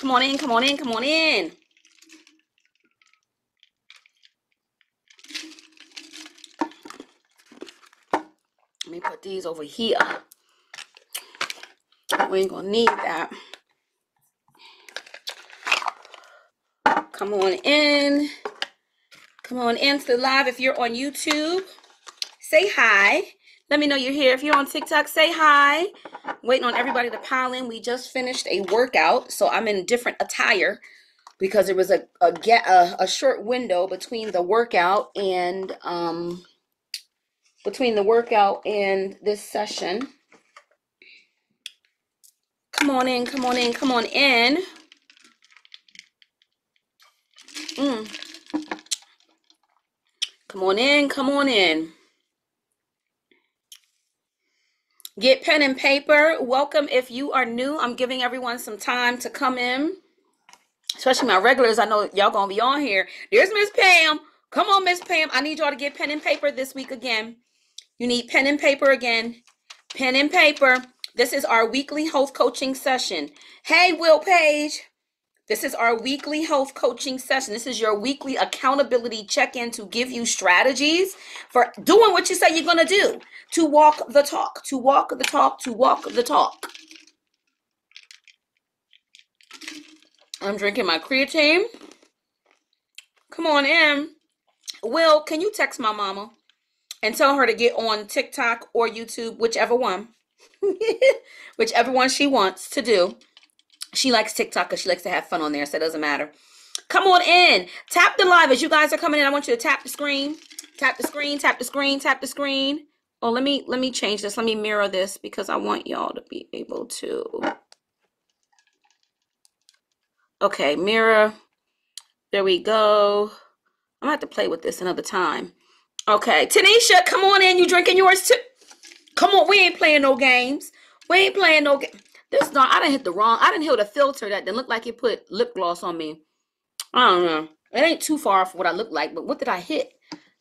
Come on in, come on in, come on in. Let me put these over here. We ain't gonna need that. Come on in. Come on into the live. If you're on YouTube, say hi. Let me know you're here. If you're on TikTok, say hi. Waiting on everybody to pile in. We just finished a workout, so I'm in different attire because there was a short window between the workout and this session. Come on in, come on in, come on in. Come on in, come on in. Get pen and paper. Welcome if you are new. I'm giving everyone some time to come in, especially my regulars. I know y'all gonna be on here. There's Miss Pam. Come on, Miss Pam. I need y'all to get pen and paper this week again. You need pen and paper again. Pen and paper. This is our weekly health coaching session. Hey, Will Page. This is our weekly health coaching session. This is your weekly accountability check-in to give you strategies for doing what you say you're going to do, to walk the talk, to walk the talk, to walk the talk. I'm drinking my creatine. Come on in. Will, can you text my mama and tell her to get on TikTok or YouTube, whichever one, whichever one she wants to do. She likes TikTok because she likes to have fun on there, so it doesn't matter. Come on in. Tap the live as you guys are coming in. I want you to tap the screen. Tap the screen, tap the screen, tap the screen. Oh, let me change this. Let me mirror this because I want y'all to be able to. Okay, mirror. There we go. I'm gonna have to play with this another time. Okay, Tanisha, come on in. You drinking yours too? Come on, we ain't playing no games. We ain't playing no games. This I didn't hit the filter that didn't look like it put lip gloss on me. I don't know. It ain't too far from what I look like, but what did I hit?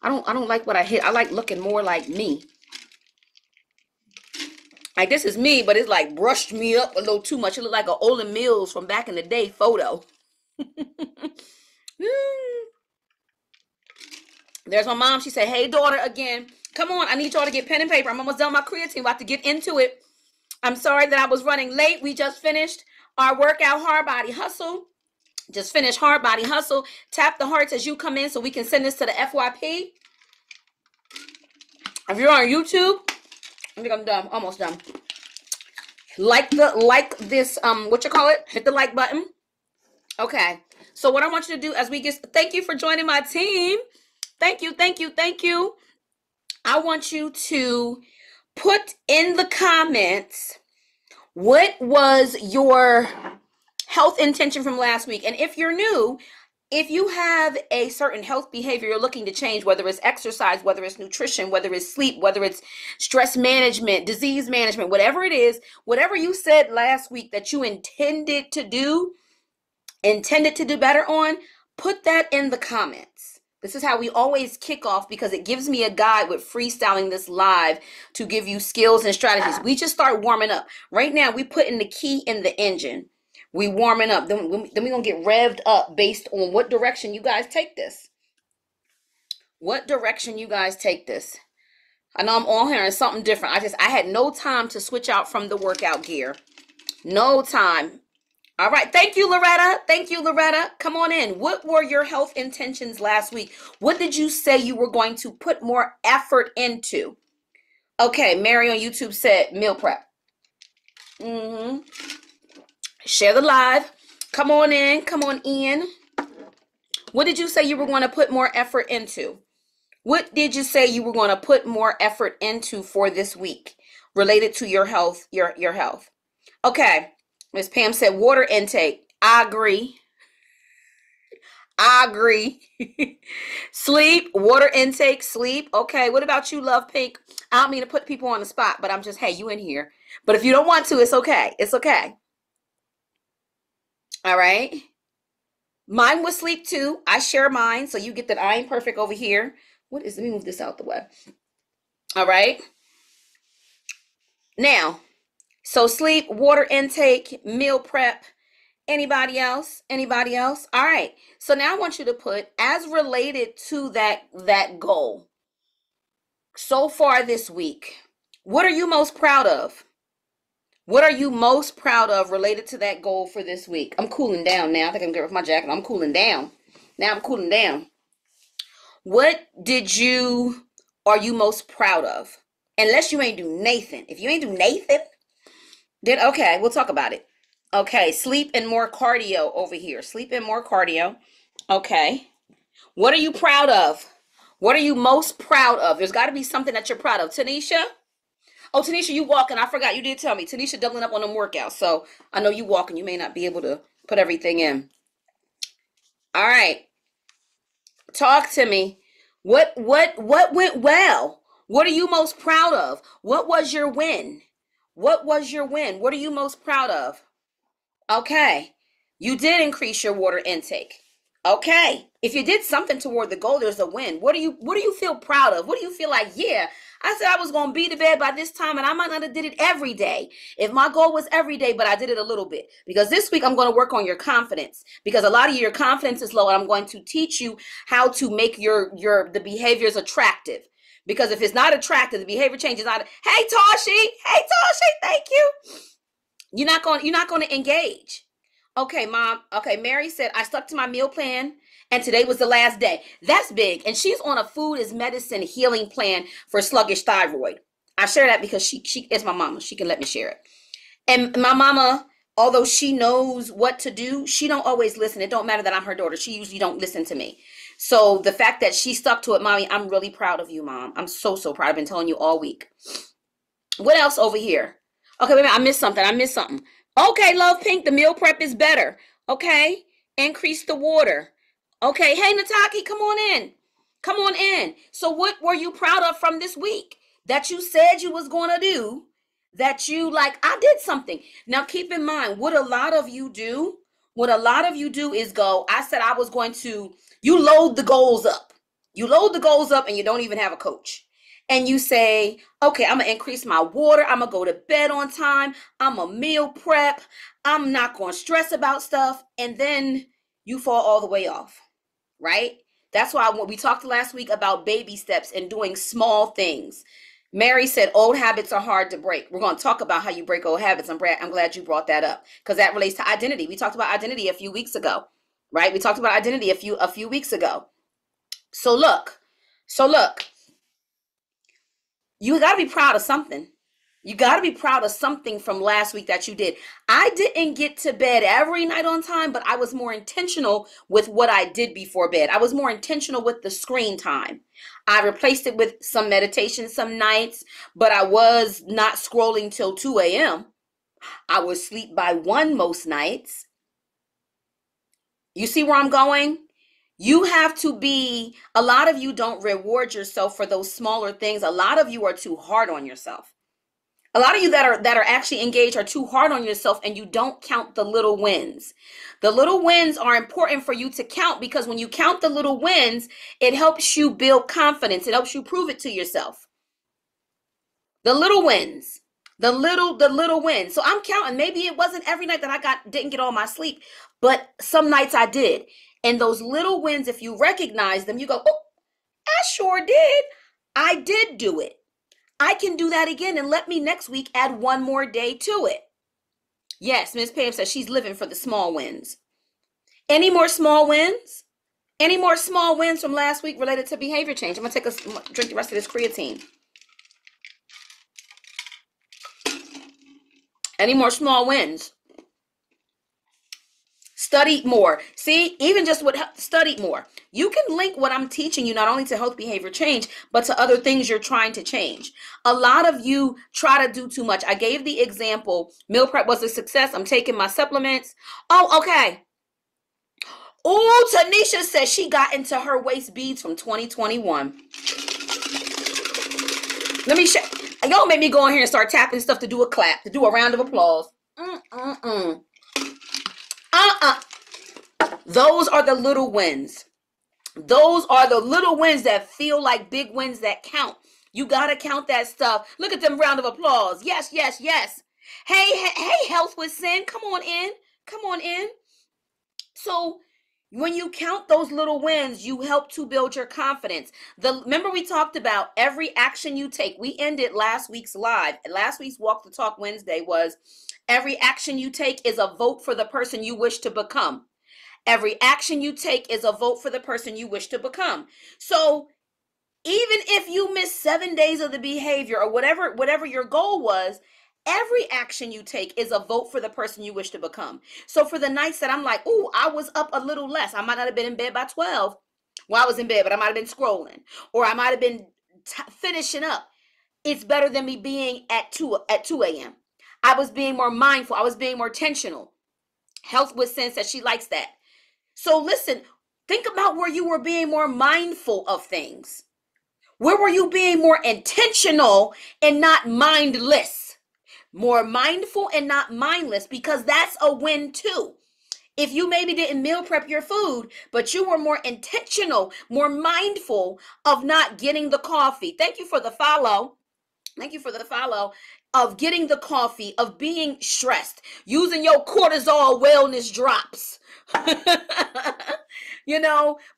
I don't like what I hit. I like looking more like me. Like this is me, but it's like brushed me up a little too much. It looked like an Olin Mills from back in the day photo. There's my mom. She said, hey, daughter, again. Come on, I need y'all to get pen and paper. I'm almost done with my creatine. About to get into it. I'm sorry that I was running late. We just finished our workout, Hard Body Hustle. Just finished Hard Body Hustle. Tap the hearts as you come in so we can send this to the FYP. If you're on YouTube, I think I'm done. Almost done. Like this, what you call it? Hit the like button. Okay. So what I want you to do as we get, thank you for joining my team. Thank you, thank you, thank you. I want you to put in the comments what was your health intention from last week. And if you're new, if you have a certain health behavior you're looking to change, whether it's exercise, whether it's nutrition, whether it's sleep, whether it's stress management, disease management, whatever it is, whatever you said last week that you intended to do better on, put that in the comments. This is how we always kick off because it gives me a guide with freestyling this live to give you skills and strategies. We just start warming up. Right now, we putting the key in the engine. We warming up. Then we're going to get revved up based on what direction you guys take this. What direction you guys take this. I know I'm all hearing something different. I had no time to switch out from the workout gear. No time. All right. Thank you, Loretta. Thank you, Loretta. Come on in. What were your health intentions last week? What did you say you were going to put more effort into? Okay. Mary on YouTube said meal prep. Share the live. Come on in. Come on in. What did you say you were going to put more effort into? What did you say you were going to put more effort into for this week related to your health, your health? Okay. Miss Pam said water intake. I agree. I agree. Sleep, water intake, sleep. Okay. What about you, Love Pink? I don't mean to put people on the spot, but I'm just, hey, you in here. But if you don't want to, it's okay. It's okay. All right. Mine was sleep too. I share mine. So you get that I ain't perfect over here. Let me move this out the way. All right. Now, so sleep, water intake, meal prep, Anybody else? Anybody else? All right. So now I want you to put as related to that goal so far this week. What are you most proud of? What are you most proud of related to that goal for this week? I'm cooling down now. I think I'm getting rid of my jacket. I'm cooling down. Now I'm cooling down. What are you most proud of? Unless you ain't do Nathan. If you ain't do Nathan, then okay, we'll talk about it. Okay, sleep and more cardio over here. Sleep and more cardio. Okay. What are you proud of? What are you most proud of? There's got to be something that you're proud of. Tanisha? Oh, Tanisha, you walking. I forgot. You did tell me. Tanisha doubling up on them workouts. So I know you walking. You may not be able to put everything in. All right. Talk to me. What went well? What are you most proud of? What was your win? What was your win? What are you most proud of? Okay. You did increase your water intake. Okay. If you did something toward the goal, there's a win. What do you feel proud of? What do you feel like, yeah, I said I was going to be to bed by this time and I might not have did it every day. If my goal was every day, but I did it a little bit. Because this week I'm going to work on your confidence. Because a lot of your confidence is low and I'm going to teach you how to make the behaviors attractive. Because if it's not attractive, the behavior change is not. Hey Toshi, thank you. You're not going to engage. Okay, Mom. Okay, Mary said, I stuck to my meal plan and today was the last day. That's big. And she's on a food is medicine healing plan for sluggish thyroid. I share that because she is my mama. She can let me share it. And my mama, although she knows what to do, she don't always listen. It don't matter that I'm her daughter. She usually don't listen to me. So the fact that she stuck to it, Mommy, I'm really proud of you, Mom. I'm so proud. I've been telling you all week. What else over here? Okay, wait a minute. I missed something. Okay, Love Pink, the meal prep is better. Okay, increase the water. Okay, hey, Nataki, come on in. So what were you proud of from this week that you said you was going to do, that you I did something. Now, keep in mind, what a lot of you do is go, I said I was going to, you load the goals up. You load the goals up and you don't even have a coach. And you say, okay, I'm going to increase my water. I'm going to go to bed on time. I'm a meal prep. I'm not going to stress about stuff. And then you fall all the way off, right? That's why when we talked last week about baby steps and doing small things. Mary said, old habits are hard to break. We're going to talk about how you break old habits. I'm glad you brought that up because that relates to identity. We talked about identity a few weeks ago, right? We talked about identity a few weeks ago. So look. You got to be proud of something. You got to be proud of something from last week that you did. I didn't get to bed every night on time, but I was more intentional with what I did before bed. I was more intentional with the screen time. I replaced it with some meditation some nights, but I was not scrolling till 2 a.m. I would sleep by 1 most nights. You see where I'm going? You have to be, a lot of you don't reward yourself for those smaller things. A lot of you are too hard on yourself. A lot of you that are actually engaged are too hard on yourself and you don't count the little wins. The little wins are important for you to count because when you count the little wins, it helps you build confidence. It helps you prove it to yourself. The little wins. The little wins. So I'm counting. Maybe it wasn't every night that I didn't get all my sleep, but some nights I did. And those little wins, if you recognize them, you go, oh, I sure did. I did do it. I can do that again and let me next week add 1 more day to it. Yes, Ms. Pam says she's living for the small wins. Any more small wins? Any more small wins from last week related to behavior change? I'm going to drink the rest of this creatine. Any more small wins? Study more. See, even just with study more. You can link what I'm teaching you not only to health behavior change, but to other things you're trying to change. A lot of you try to do too much. I gave the example, meal prep was a success. I'm taking my supplements. Oh, okay. Oh, Tanisha says she got into her waist beads from 2021. Let me show. Y'all made me go in here and start tapping stuff to do a clap, to do a round of applause. Those are the little wins. Those are the little wins that feel like big wins that count. You got to count that stuff. Look at them round of applause. Yes, yes, yes. Hey, Health with Sin. Come on in. Come on in. So when you count those little wins, you help to build your confidence. Remember we talked about every action you take. We ended last week's live. Last week's Walk the Talk Wednesday was every action you take is a vote for the person you wish to become. Every action you take is a vote for the person you wish to become. So even if you miss 7 days of the behavior or whatever your goal was, every action you take is a vote for the person you wish to become. So for the nights that I'm like, ooh, I was up a little less. I might not have been in bed by 12. Well, I was in bed, but I might have been scrolling, or I might have been finishing up. It's better than me being at 2 a.m. I was being more mindful. I was being more intentional. Health with Sense that she likes that. So listen, think about where you were being more mindful of things. Where were you being more intentional and not mindless? More mindful and not mindless, because that's a win too. If you maybe didn't meal prep your food, but you were more intentional, more mindful of not getting the coffee. Thank you for the follow. Thank you for the follow. Of getting the coffee, of being stressed, using your cortisol wellness drops.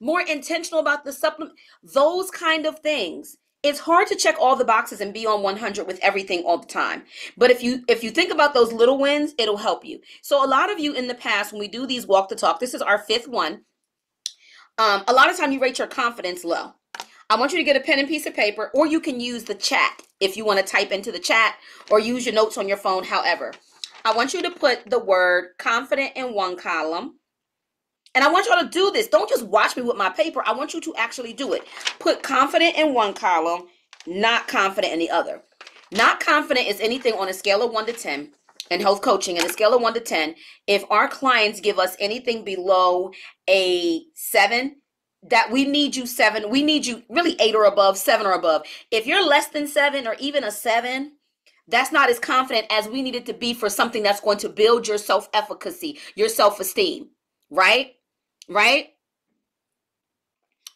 More intentional about the supplement, those kind of things. It's hard to check all the boxes and be on 100 with everything all the time. But if you think about those little wins, it'll help you. So a lot of you in the past, when we do these Walk the Talk, this is our 5th one. A lot of time you rate your confidence low. I want you to get a pen and piece of paper, or you can use the chat if you want to type into the chat, or use your notes on your phone. However, I want you to put the word confident in one column. And I want y'all to do this. Don't just watch me with my paper. I want you to actually do it. Put confident in one column, not confident in the other. Not confident is anything on a scale of 1 to 10 in health coaching. And a scale of 1 to 10, if our clients give us anything below a 7, that we need you 7. We need you really 8 or above, 7 or above. If you're less than 7 or even a 7, that's not as confident as we need it to be for something that's going to build your self-efficacy, your self-esteem, right? Right?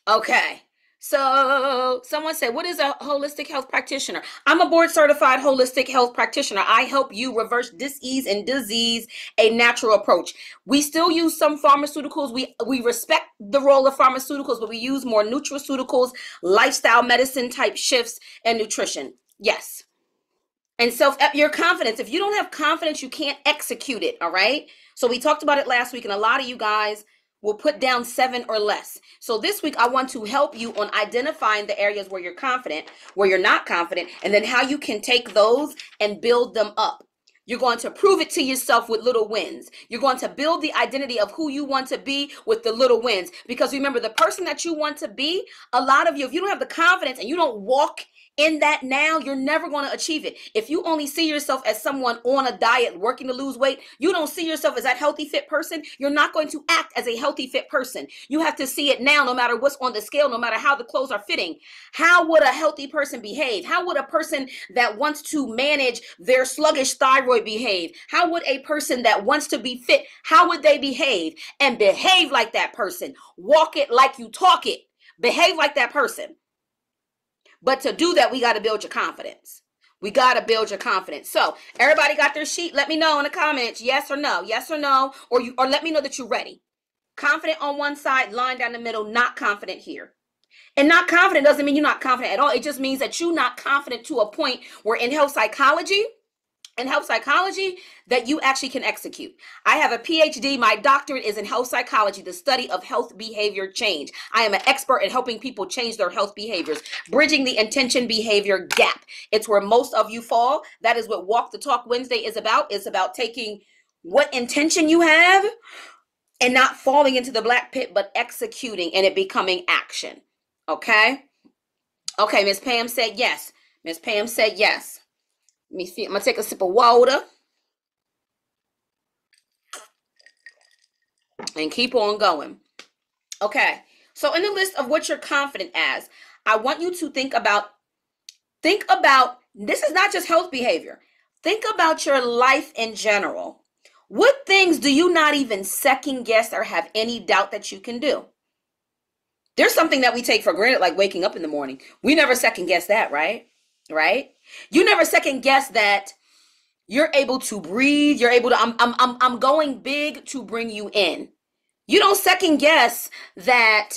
Okay. So someone said, what is a holistic health practitioner? I'm a board certified holistic health practitioner. I help you reverse dis-ease and disease, a natural approach. We still use some pharmaceuticals. We respect the role of pharmaceuticals, but we use more nutraceuticals, lifestyle medicine type shifts, and nutrition. Yes. And your confidence. If you don't have confidence, you can't execute it. All right. So we talked about it last week, and a lot of you guys will put down 7 or less. So this week, I want to help you on identifying the areas where you're confident, where you're not confident, and then how you can take those and build them up. You're going to prove it to yourself with little wins. You're going to build the identity of who you want to be with the little wins. Because remember, the person that you want to be, a lot of you, if you don't have the confidence and you don't walk in that now, you're never going to achieve it. If you only see yourself as someone on a diet working to lose weight, you don't see yourself as that healthy, fit person, you're not going to act as a healthy, fit person. You have to see it now, no matter what's on the scale, no matter how the clothes are fitting. How would a healthy person behave? How would a person that wants to manage their sluggish thyroid behave? How would a person that wants to be fit, how would they behave? And behave like that person. Walk it like you talk it. Behave like that person. But to do that, we got to build your confidence. We got to build your confidence. So everybody got their sheet? Let me know in the comments, yes or no, or let me know that you're ready. Confident on one side, line down the middle, not confident here. And not confident doesn't mean you're not confident at all. It just means that you're not confident to a point where in health psychology, that you actually can execute. I have a PhD. My doctorate is in health psychology, the study of health behavior change. I am an expert at helping people change their health behaviors, bridging the intention behavior gap. It's where most of you fall. That is what Walk the Talk Wednesday is about. It's about taking what intention you have and not falling into the black pit, but executing and it becoming action. Okay? Okay, Miss Pam said yes. Miss Pam said yes. Let me see. I'm going to take a sip of water and keep on going. Okay. So in the list of what you're confident as, I want you to think about, this is not just health behavior. Think about your life in general. What things do you not even second guess or have any doubt that you can do? There's something that we take for granted, like waking up in the morning. We never second guess that, right? Right? You never second guess that you're able to breathe. You're able to, I'm going big to bring you in. You don't second guess that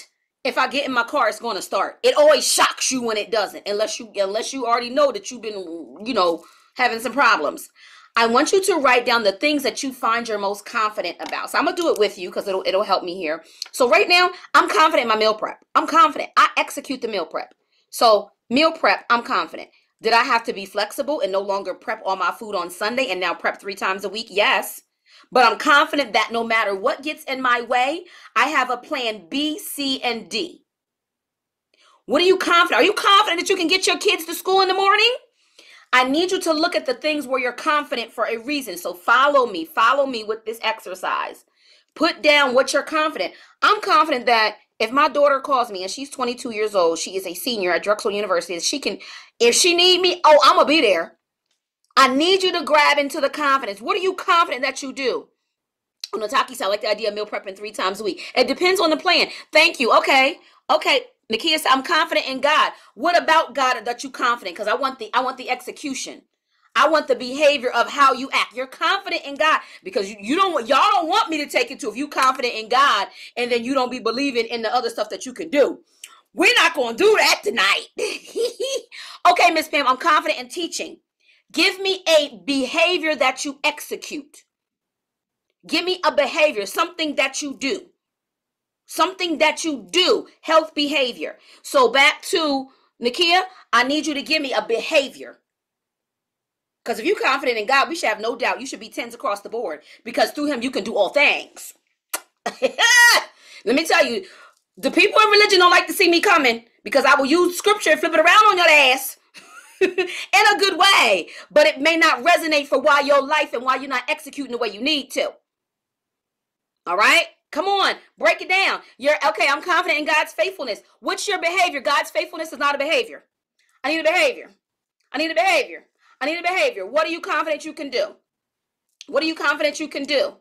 if I get in my car, it's going to start. It always shocks you when it doesn't, unless you already know that you've been, having some problems. I want you to write down the things that you find you're most confident about. So I'm gonna do it with you because it'll help me here. So right now, I'm confident in my meal prep. I'm confident. I execute the meal prep. So meal prep, I'm confident. Did I have to be flexible and no longer prep all my food on Sunday and now prep 3 times a week? Yes. But I'm confident that no matter what gets in my way, I have a plan B, C, and D. What are you confident? Are you confident that you can get your kids to school in the morning? I need you to look at the things where you're confident for a reason. So follow me with this exercise. Put down what you're confident. I'm confident that if my daughter calls me and she's 22 years old, she is a senior at Drexel University, if she need me, I'm gonna be there. I need you to grab into the confidence. What are you confident that you do? Nataki said, I like the idea of meal prepping 3 times a week. It depends on the plan. Thank you. Okay. Nakia said, I'm confident in God. What about God that you confident? Because I want the execution. I want the behavior of how you act. You're confident in God because y'all don't want me to take it to if you confident in God and then you don't be believing in the other stuff that you can do. We're not going to do that tonight. Okay, Miss Pam, I'm confident in teaching. Give me a behavior that you execute. Give me a behavior, something that you do. Something that you do, health behavior. So back to Nakia, I need you to give me a behavior. Because if you're confident in God, we should have no doubt. You should be 10s across the board. Because through him, you can do all things. Let me tell you, the people in religion don't like to see me coming. Because I will use scripture and flip it around on your ass. In a good way. But it may not resonate for why your life and why you're not executing the way you need to. All right? Come on, break it down. I'm confident in God's faithfulness. What's your behavior? God's faithfulness is not a behavior. I need a behavior. I need a behavior. I need a behavior. What are you confident you can do? What are you confident you can do?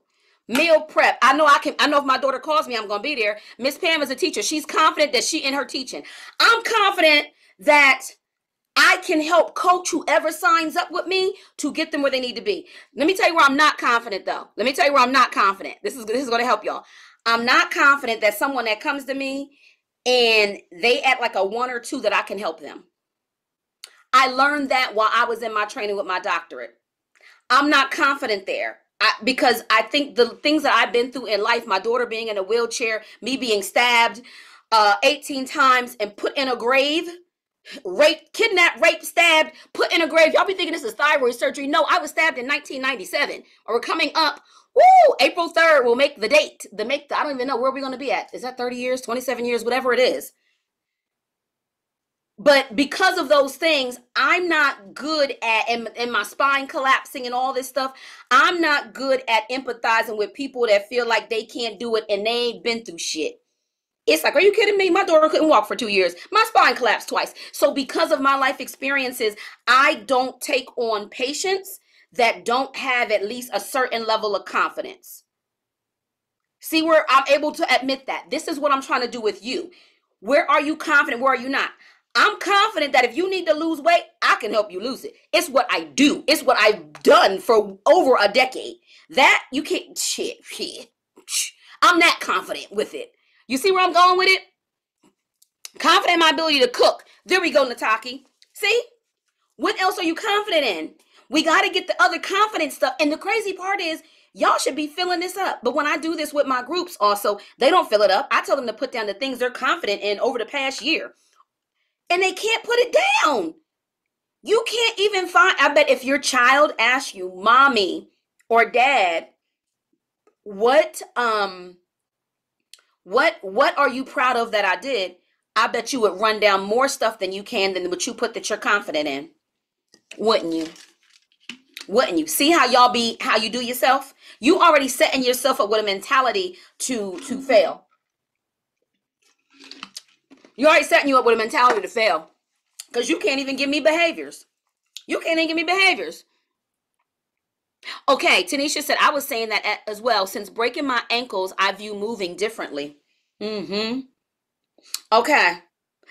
Meal prep. I know if my daughter calls me, I'm going to be there. Miss Pam is a teacher. She's confident that she in her teaching. I'm confident that I can help coach whoever signs up with me to get them where they need to be. Let me tell you where I'm not confident, though. Let me tell you where I'm not confident. This is going to help y'all. I'm not confident that someone that comes to me and they act like a 1 or 2 that I can help them. I learned that while I was in my training with my doctorate. I'm not confident there because I think the things that I've been through in life, my daughter being in a wheelchair, me being stabbed 18 times and put in a grave, kidnapped, raped, stabbed, put in a grave. Y'all be thinking this is thyroid surgery. No, I was stabbed in 1997. Or we're coming up. Woo! April 3rd will make the date. I don't even know where we're going to be at. Is that 30 years, 27 years, whatever it is. But because of those things, I'm not good at, and my spine collapsing and all this stuff, I'm not good at empathizing with people that feel like they can't do it and they ain't been through shit. It's like, are you kidding me? My daughter couldn't walk for 2 years. My spine collapsed twice. So because of my life experiences, I don't take on patients that don't have at least a certain level of confidence. See where I'm able to admit that. This is what I'm trying to do with you. Where are you confident? Where are you not? I'm confident that if you need to lose weight, I can help you lose it. It's what I do. It's what I've done for over a decade. That you can't, shit. I'm that confident with it. You see where I'm going with it? Confident in my ability to cook. There we go, Nataki. See? What else are you confident in? We got to get the other confident stuff. And the crazy part is, y'all should be filling this up. But when I do this with my groups also, they don't fill it up. I tell them to put down the things they're confident in over the past year. And they can't put it down. You can't even find, I bet if your child asks you, mommy or dad, what are you proud of that I did? I bet you would run down more stuff than you can than what you put that you're confident in. Wouldn't you? Wouldn't you? See how you do yourself? You already setting yourself up with a mentality to fail. You already setting you up with a mentality to fail. Because you can't even give me behaviors. You can't even give me behaviors. Okay, Tanisha said, I was saying that as well. Since breaking my ankles, I view moving differently. Okay.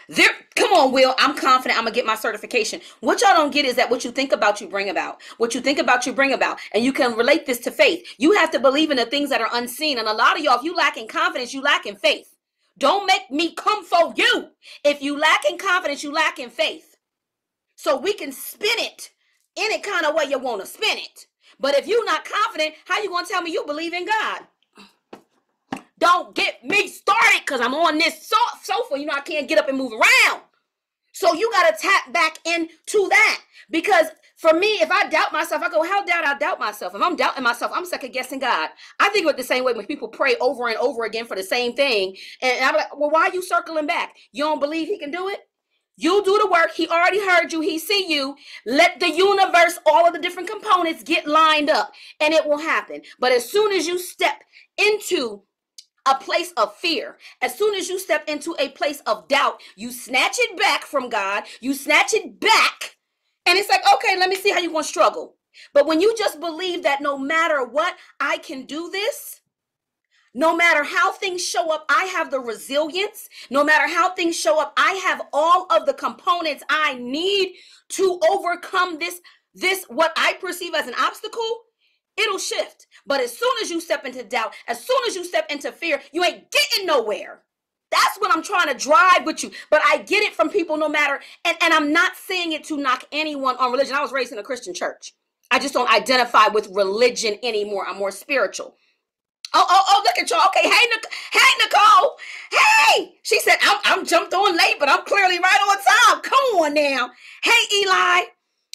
There, come on, Will. I'm confident I'm gonna get my certification. What y'all don't get is that what you think about, you bring about. What you think about, you bring about. And you can relate this to faith. You have to believe in the things that are unseen. And a lot of y'all, if you lack in confidence, you lack in faith. Don't make me come for you. If you lack in confidence, you lack in faith. So we can spin it any kind of way you want to spin it. But if you're not confident, how you gonna tell me you believe in God? Don't get me started, because I'm on this sofa. You know, I can't get up and move around. So you got to tap back into that. Because for me, if I doubt myself, I go, how dare I doubt myself? If I'm doubting myself, I'm second guessing God. I think it's the same way when people pray over and over again for the same thing. And I'm like, well, why are you circling back? You don't believe he can do it? You do the work. He already heard you. He see you. Let the universe, all of the different components get lined up, and it will happen. But as soon as you step into a place of fear, as soon as you step into a place of doubt, you snatch it back from God, you snatch it back, and it's like, okay, let me see how you're going to struggle. But when you just believe that no matter what, I can do this, no matter how things show up, I have the resilience, no matter how things show up, I have all of the components I need to overcome this what I perceive as an obstacle, it'll shift. But as soon as you step into doubt, as soon as you step into fear, you ain't getting nowhere. That's what I'm trying to drive with you. But I get it from people no matter, and I'm not saying it to knock anyone on religion. I was raised in a Christian church. I just don't identify with religion anymore. I'm more spiritual. Oh, look at y'all. Okay, hey, Nicole. Hey, she said, I'm jumped on late, but I'm clearly right on time. Come on now. Hey, Eli.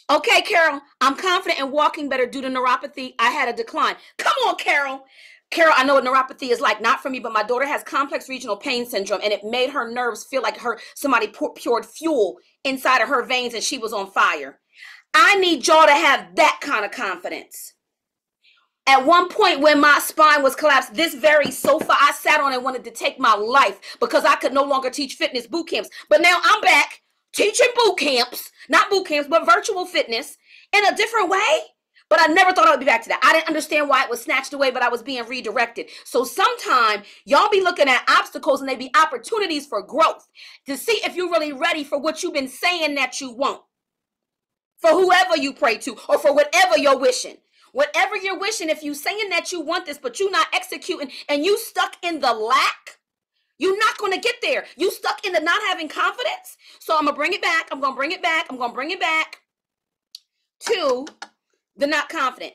Okay, Carol, I'm confident in walking better due to neuropathy. I had a decline. Come on, Carol. Carol, I know what neuropathy is like. Not for me, but my daughter has complex regional pain syndrome, and it made her nerves feel like somebody poured fuel inside of her veins and she was on fire. I need y'all to have that kind of confidence. At one point when my spine was collapsed, this very sofa I sat on and wanted to take my life because I could no longer teach fitness boot camps. But now I'm back teaching boot camps, not boot camps, but virtual fitness in a different way. But I never thought I would be back to that. I didn't understand why it was snatched away, but I was being redirected. So sometimes y'all be looking at obstacles and they be opportunities for growth to see if you're really ready for what you've been saying that you want. For whoever you pray to or for whatever you're wishing. Whatever you're wishing, if you're saying that you want this, but you're not executing and you stuck in the lack, you're not going to get there. You stuck in the not having confidence. So I'm going to bring it back. I'm going to bring it back to the not confident.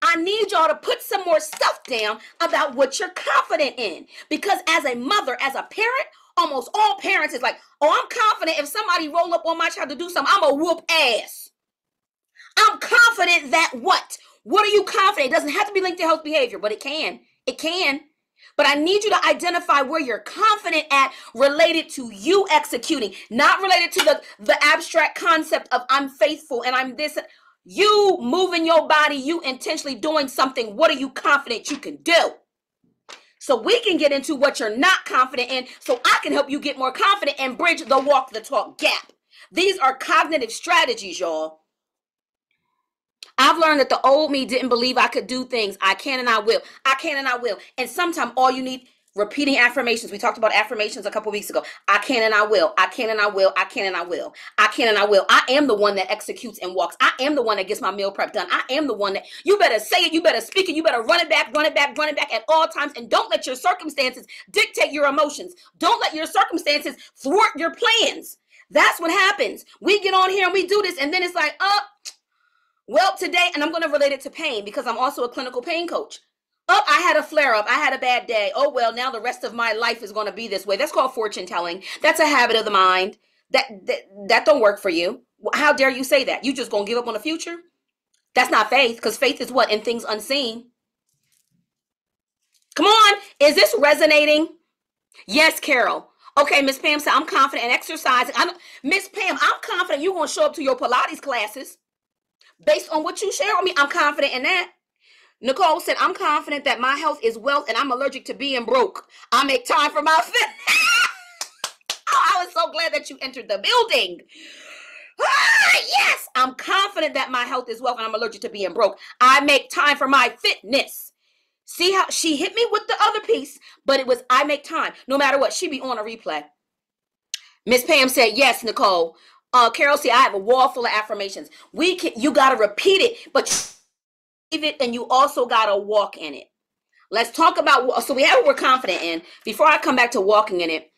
I need y'all to put some more stuff down about what you're confident in. Because as a mother, as a parent, almost all parents is like, oh, I'm confident if somebody roll up on my child to do something, I'm going to whoop ass. I'm confident that what? What are you confident? It doesn't have to be linked to health behavior, but it can. It can. But I need you to identify where you're confident at related to you executing, not related to the abstract concept of I'm faithful and I'm this. You moving your body, you intentionally doing something. What are you confident you can do? So we can get into what you're not confident in so I can help you get more confident and bridge the walk the talk gap. These are cognitive strategies, y'all. I've learned that the old me didn't believe I could do things. I can and I will. I can and I will. And sometimes all you need, repeating affirmations. We talked about affirmations a couple weeks ago. I can and I will. I can and I will. I can and I will. I can and I will. I am the one that executes and walks. I am the one that gets my meal prep done. I am the one that, you better say it. You better speak it. You better run it back at all times. And don't let your circumstances dictate your emotions. Don't let your circumstances thwart your plans. That's what happens. We get on here and we do this. And then it's like, well, today, and I'm going to relate it to pain because I'm also a clinical pain coach. Oh, I had a flare up. I had a bad day. Oh, well, now the rest of my life is going to be this way. That's called fortune telling. That's a habit of the mind. That don't work for you. How dare you say that? You just going to give up on the future? That's not faith, because faith is what? In things unseen. Come on. Is this resonating? Yes, Carol. Okay, Miss Pam said, I'm confident in exercising. Miss Pam, I'm confident you're going to show up to your Pilates classes. Based on what you share with me, I'm confident in that. Nicole said, I'm confident that my health is wealth and I'm allergic to being broke. I make time for my fitness. Oh, I was so glad that you entered the building. Yes, I'm confident that my health is wealth and I'm allergic to being broke. I make time for my fitness. See how she hit me with the other piece, but it was I make time. No matter what, she be on a replay. Miss Pam said, yes, Nicole. Carol said, I have a wall full of affirmations. You got to repeat it, but you believe it, and you also got to walk in it. Let's talk about, so we have what we're confident in. Before I come back to walking in it,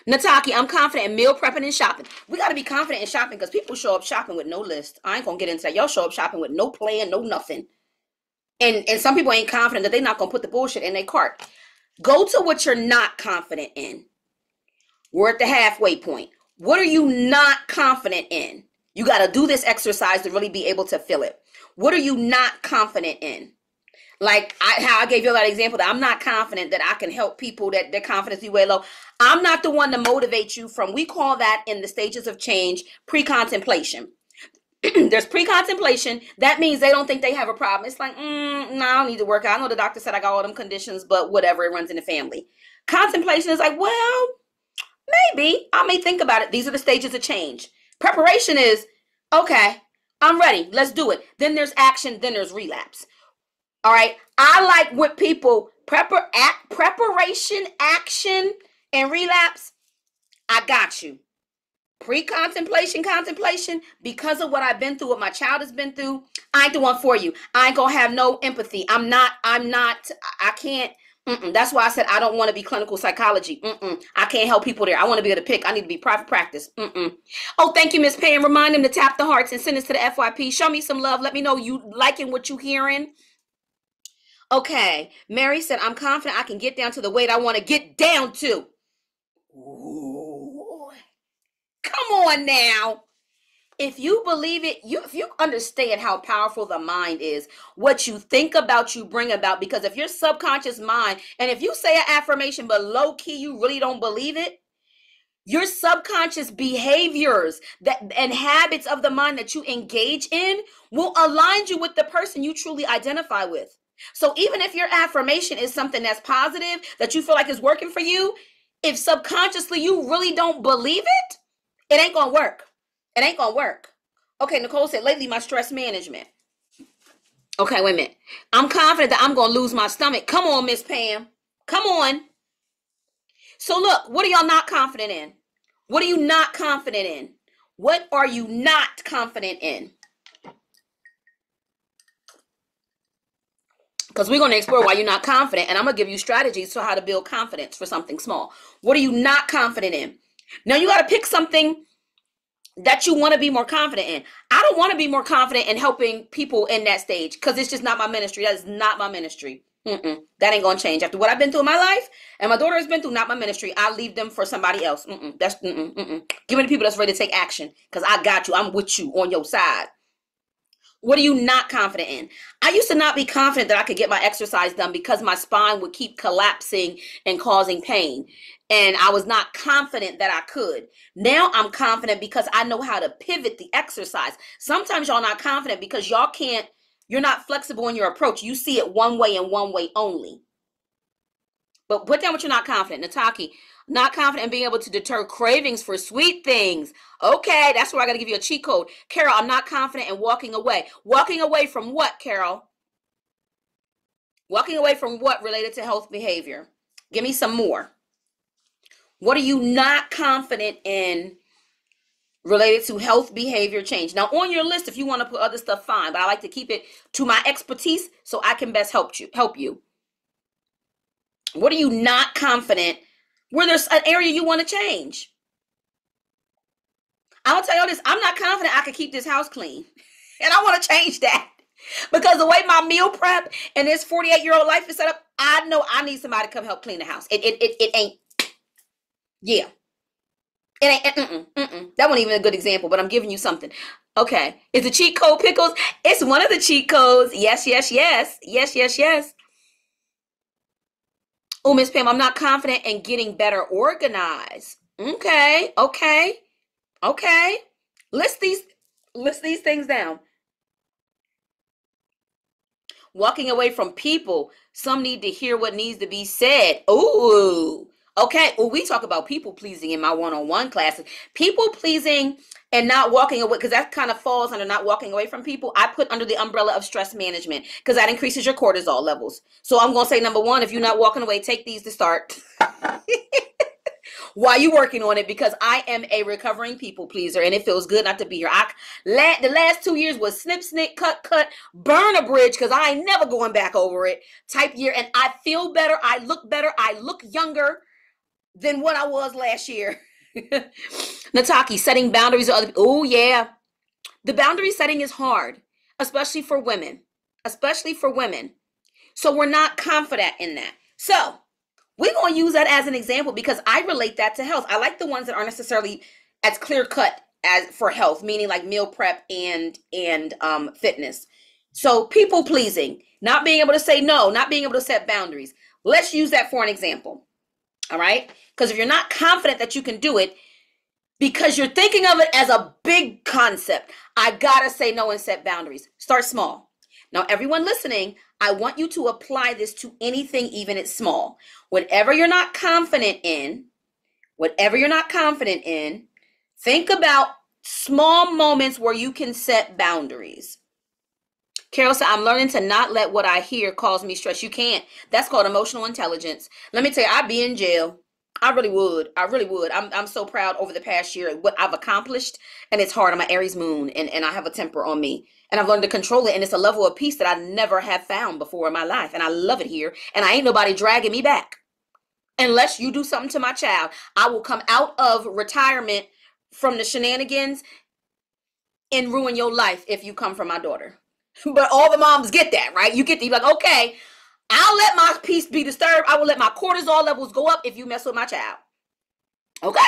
Nataki, I'm confident in meal prepping and shopping. We got to be confident in shopping because people show up shopping with no list. I ain't going to get into that. Y'all show up shopping with no plan, no nothing. And some people ain't confident that they're not going to put the bullshit in their cart. Go to what you're not confident in. We're at the halfway point. What are you not confident in? You got to do this exercise to really be able to feel it. What are you not confident in? Like how I gave you that example that I'm not confident that I can help people that their confidence be way low. I'm not the one to motivate you from, we call that in the stages of change, pre-contemplation. There's pre-contemplation. That means they don't think they have a problem. It's like, no, I don't need to work out. I know the doctor said I got all them conditions, but whatever, it runs in the family. Contemplation is like, well, maybe I may think about it. These are the stages of change. Preparation is, okay, I'm ready. Let's do it. Then there's action. Then there's relapse. All right. I like what people preparation, action, and relapse. I got you. Pre-contemplation, contemplation, because of what I've been through, what my child has been through, I ain't the one for you. I ain't gonna have no empathy. I can't. That's why I said I don't want to be clinical psychology. I can't help people there. I want to be able to pick. I need to be private practice. Oh, thank you, Miss Pam. Remind them to tap the hearts and send us to the FYP. Show me some love. Let me know you liking what you hearing. Okay. Mary said, I'm confident I can get down to the weight I want to get down to. Ooh. Come on now. If you believe it, if you understand how powerful the mind is, what you think about, you bring about. Because if your subconscious mind, and if you say an affirmation, but low key, you really don't believe it, your subconscious behaviors and habits of the mind that you engage in will align you with the person you truly identify with. So even if your affirmation is something that's positive, that you feel like is working for you, if subconsciously you really don't believe it, it ain't gonna work. It ain't gonna work. Okay, Nicole said, lately my stress management. Okay, wait a minute. I'm confident that I'm gonna lose my stomach. Come on, Miss Pam. Come on. So look, what are y'all not confident in? What are you not confident in? What are you not confident in? Because we're going to explore why you're not confident, and I'm going to give you strategies for how to build confidence for something small. What are you not confident in? Now you got to pick something that you want to be more confident in. I don't want to be more confident in helping people in that stage because it's just not my ministry. That is not my ministry. That ain't going to change. After what I've been through in my life and my daughter has been through, not my ministry. I leave them for somebody else. That's give me the people that's ready to take action because I got you. I'm with you on your side. What are you not confident in? I used to not be confident that I could get my exercise done because my spine would keep collapsing and causing pain. And I was not confident that I could. Now I'm confident because I know how to pivot the exercise. Sometimes y'all not confident because you're not flexible in your approach. You see it one way and one way only. But put down what you're not confident. Nataki, not confident in being able to deter cravings for sweet things. Okay, that's where I got to give you a cheat code. Carol, I'm not confident in walking away. Walking away from what, Carol? Walking away from what related to health behavior? Give me some more. What are you not confident in related to health behavior change? Now, on your list, if you want to put other stuff, fine. But I like to keep it to my expertise so I can best help you. What are you not confident where there's an area you want to change? I'm gonna tell you this, I'm not confident I can keep this house clean. And I want to change that. Because the way my meal prep and this 48-year-old life is set up, I know I need somebody to come help clean the house. It ain't, yeah. It ain't, that wasn't even a good example, but I'm giving you something. Okay, is the cheat code pickles? It's one of the cheat codes. Yes. Oh, Miss Pam, I'm not confident in getting better organized. Okay. List these things down. Walking away from people. Some need to hear what needs to be said. Ooh. Okay. Well, we talk about people pleasing in my one-on-one classes. People pleasing and not walking away, because that kind of falls under not walking away from people. I put under the umbrella of stress management because that increases your cortisol levels. So I'm going to say, number one, if you're not walking away, take these to start. while you working on it, because I am a recovering people pleaser and it feels good not to be here. The last 2 years was snip, snip, cut, burn a bridge, because I ain't never going back over it type year. And I feel better. I look better. I look younger than what I was last year. Nataki, setting boundaries with other people. Oh, yeah. The boundary setting is hard, especially for women. Especially for women. So we're not confident in that. So we're going to use that as an example because I relate that to health. I like the ones that aren't necessarily as clear cut as for health, meaning like meal prep and fitness. So people pleasing, not being able to say no, not being able to set boundaries. Let's use that for an example. All right? Because if you're not confident that you can do it, because you're thinking of it as a big concept, I gotta say no and set boundaries. Start small. Now, everyone listening, I want you to apply this to anything, even it's small. Whatever you're not confident in, think about small moments where you can set boundaries. Carol said, I'm learning to not let what I hear cause me stress. You can't. That's called emotional intelligence. Let me tell you, I'd be in jail. I really would. I'm so proud over the past year what I've accomplished, and it's hard. I'm an Aries moon, and I have a temper on me, and I've learned to control it, and it's a level of peace that I never have found before in my life, and I love it here, and I ain't nobody dragging me back. Unless you do something to my child, I will come out of retirement from the shenanigans and ruin your life if you come from my daughter. But all the moms get that, right? You get to be like, okay, I'll let my peace be disturbed. I will let my cortisol levels go up if you mess with my child. Okay.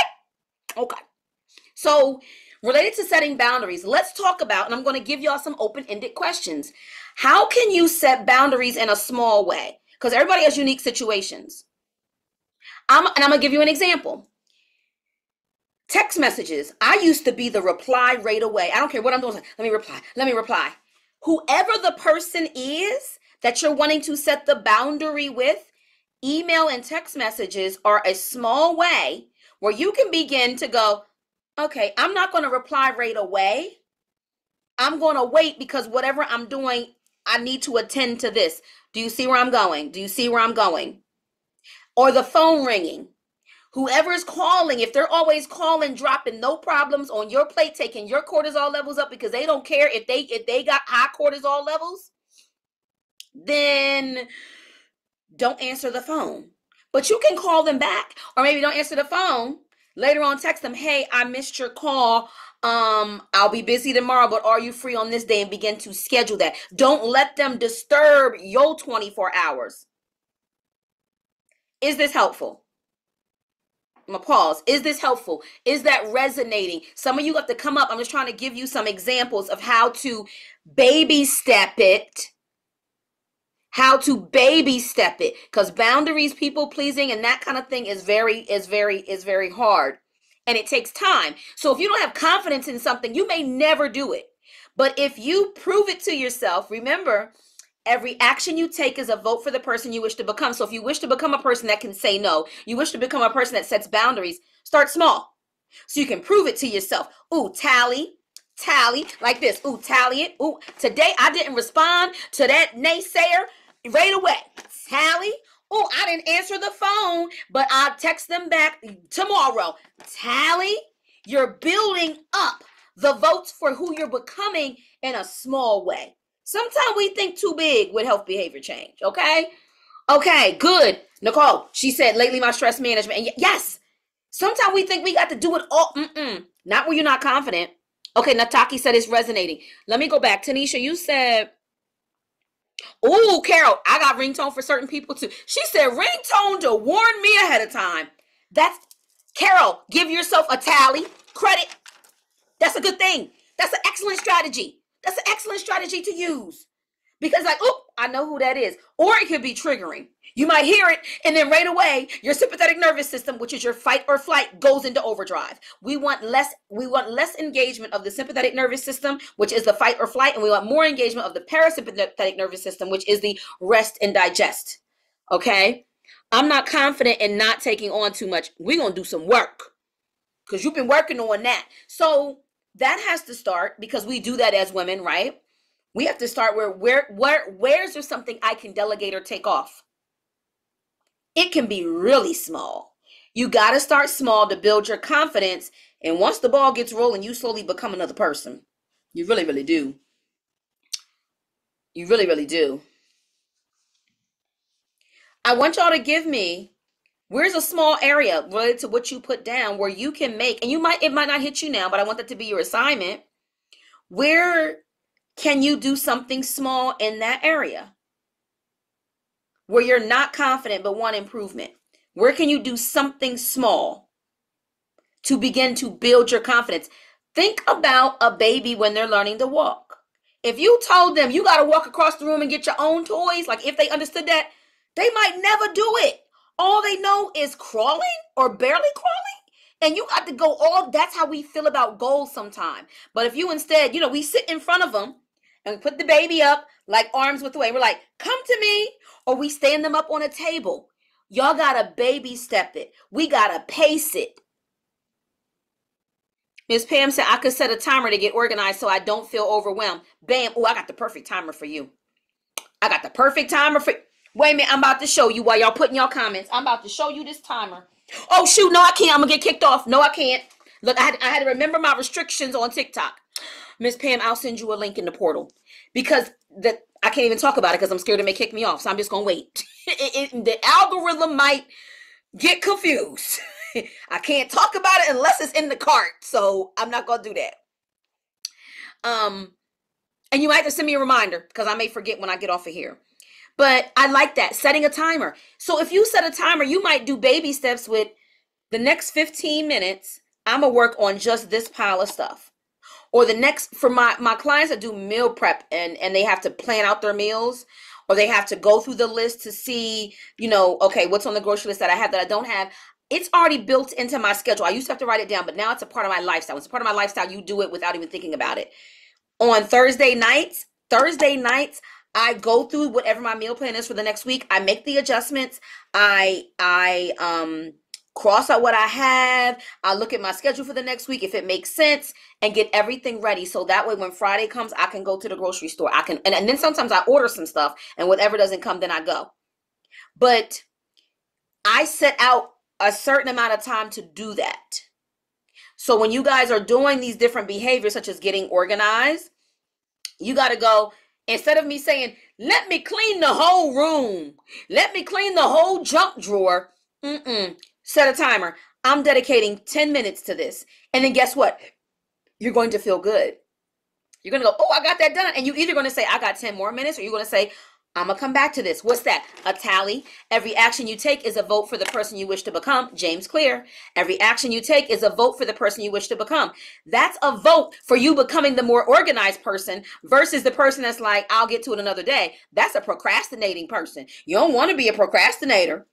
So related to setting boundaries, let's talk about, and I'm going to give y'all some open-ended questions. How can you set boundaries in a small way? Because everybody has unique situations. I'm going to give you an example. Text messages. I used to be the reply right away. I don't care what I'm doing. Let me reply. Whoever the person is that you're wanting to set the boundary with, email and text messages are a small way where you can begin to go, okay, I'm not going to reply right away. I'm going to wait because whatever I'm doing, I need to attend to this. Do you see where I'm going? Or the phone ringing. Whoever is calling, if they're always calling, dropping no problems on your plate, taking your cortisol levels up because they don't care if they got high cortisol levels, then don't answer the phone. But you can call them back, or maybe don't answer the phone. Later on, text them, hey, I missed your call. I'll be busy tomorrow, but are you free on this day? And begin to schedule that. Don't let them disturb your 24 hours. Is this helpful? I'm gonna pause. Is this helpful? Is that resonating? Some of you have to come up. I'm just trying to give you some examples of how to baby step it. Because boundaries, people pleasing, and that kind of thing is very hard. And it takes time. So if you don't have confidence in something, you may never do it. But if you prove it to yourself, remember, every action you take is a vote for the person you wish to become. So if you wish to become a person that can say no, you wish to become a person that sets boundaries, start small. So you can prove it to yourself. Ooh, tally, like this. Ooh, tally it. Ooh, today I didn't respond to that naysayer right away. Tally. Ooh, I didn't answer the phone, but I'll text them back tomorrow. Tally. You're building up the votes for who you're becoming in a small way. Sometimes we think too big with health behavior change, okay? Okay, good. Nicole, she said, lately my stress management. And yes, sometimes we think we got to do it all. Not when you're not confident. Okay, Nataki said it's resonating. Let me go back. Tanisha, you said, oh, Carol, I got ringtone for certain people too. She said ringtone to warn me ahead of time. That's, Carol, give yourself a tally. Credit. That's a good thing. That's an excellent strategy. That's an excellent strategy to use. Because like, oh, I know who that is. Or it could be triggering. You might hear it, and then right away, your sympathetic nervous system, which is your fight or flight, goes into overdrive. We want less engagement of the sympathetic nervous system, which is the fight or flight, and we want more engagement of the parasympathetic nervous system, which is the rest and digest. Okay? I'm not confident in not taking on too much. We're going to do some work. Because you've been working on that. So that has to start, because we do that as women, right? We have to start where's there something I can delegate or take off? It can be really small. You got to start small to build your confidence. And once the ball gets rolling, you slowly become another person. You really, really do. You really, really do. I want y'all to give me, where's a small area related to what you put down where you can make, and it might not hit you now, but I want that to be your assignment. Where can you do something small in that area where you're not confident but want improvement? Where can you do something small to begin to build your confidence? Think about a baby when they're learning to walk. If you told them you got to walk across the room and get your own toys, like if they understood that, they might never do it. All they know is crawling or barely crawling. And you got to go all, that's how we feel about goals sometimes. But if you instead, we sit in front of them and we put the baby up like arms width away. We're like, come to me. Or we stand them up on a table. Y'all got to baby step it. We got to pace it. Ms. Pam said, I could set a timer to get organized so I don't feel overwhelmed. Bam. Oh, I got the perfect timer for you. I got the perfect timer for you. Wait a minute. I'm about to show you while y'all putting y'all comments. I'm about to show you this timer. Oh, shoot. No, I can't. I'm going to get kicked off. No, I can't. Look, I had to remember my restrictions on TikTok. Miss Pam, I'll send you a link in the portal because I can't even talk about it because I'm scared it may kick me off. So I'm just going to wait. The algorithm might get confused. I can't talk about it unless it's in the cart. So I'm not going to do that. And you might have to send me a reminder because I may forget when I get off of here. But I like that, setting a timer. So if you set a timer, you might do baby steps with the next 15 minutes. I'm going to work on just this pile of stuff. Or the next, for my clients that do meal prep and they have to plan out their meals, or they have to go through the list to see, okay, what's on the grocery list that I have that I don't have. It's already built into my schedule. I used to have to write it down, but now it's a part of my lifestyle. It's a part of my lifestyle. You do it without even thinking about it. On Thursday nights, I go through whatever my meal plan is for the next week. I make the adjustments. I cross out what I have. I look at my schedule for the next week if it makes sense and get everything ready. So that way when Friday comes, I can go to the grocery store. And then sometimes I order some stuff and whatever doesn't come, then I go. But I set out a certain amount of time to do that. So when you guys are doing these different behaviors, such as getting organized, you got to go, instead of me saying, let me clean the whole room, let me clean the whole junk drawer. Set a timer. I'm dedicating 10 minutes to this. And then guess what? You're going to feel good. You're going to go, oh, I got that done. And you're either going to say, I got 10 more minutes, or you're going to say, I'm going to come back to this. What's that? A tally. Every action you take is a vote for the person you wish to become. James Clear. Every action you take is a vote for the person you wish to become. That's a vote for you becoming the more organized person versus the person that's like, I'll get to it another day. That's a procrastinating person. You don't want to be a procrastinator,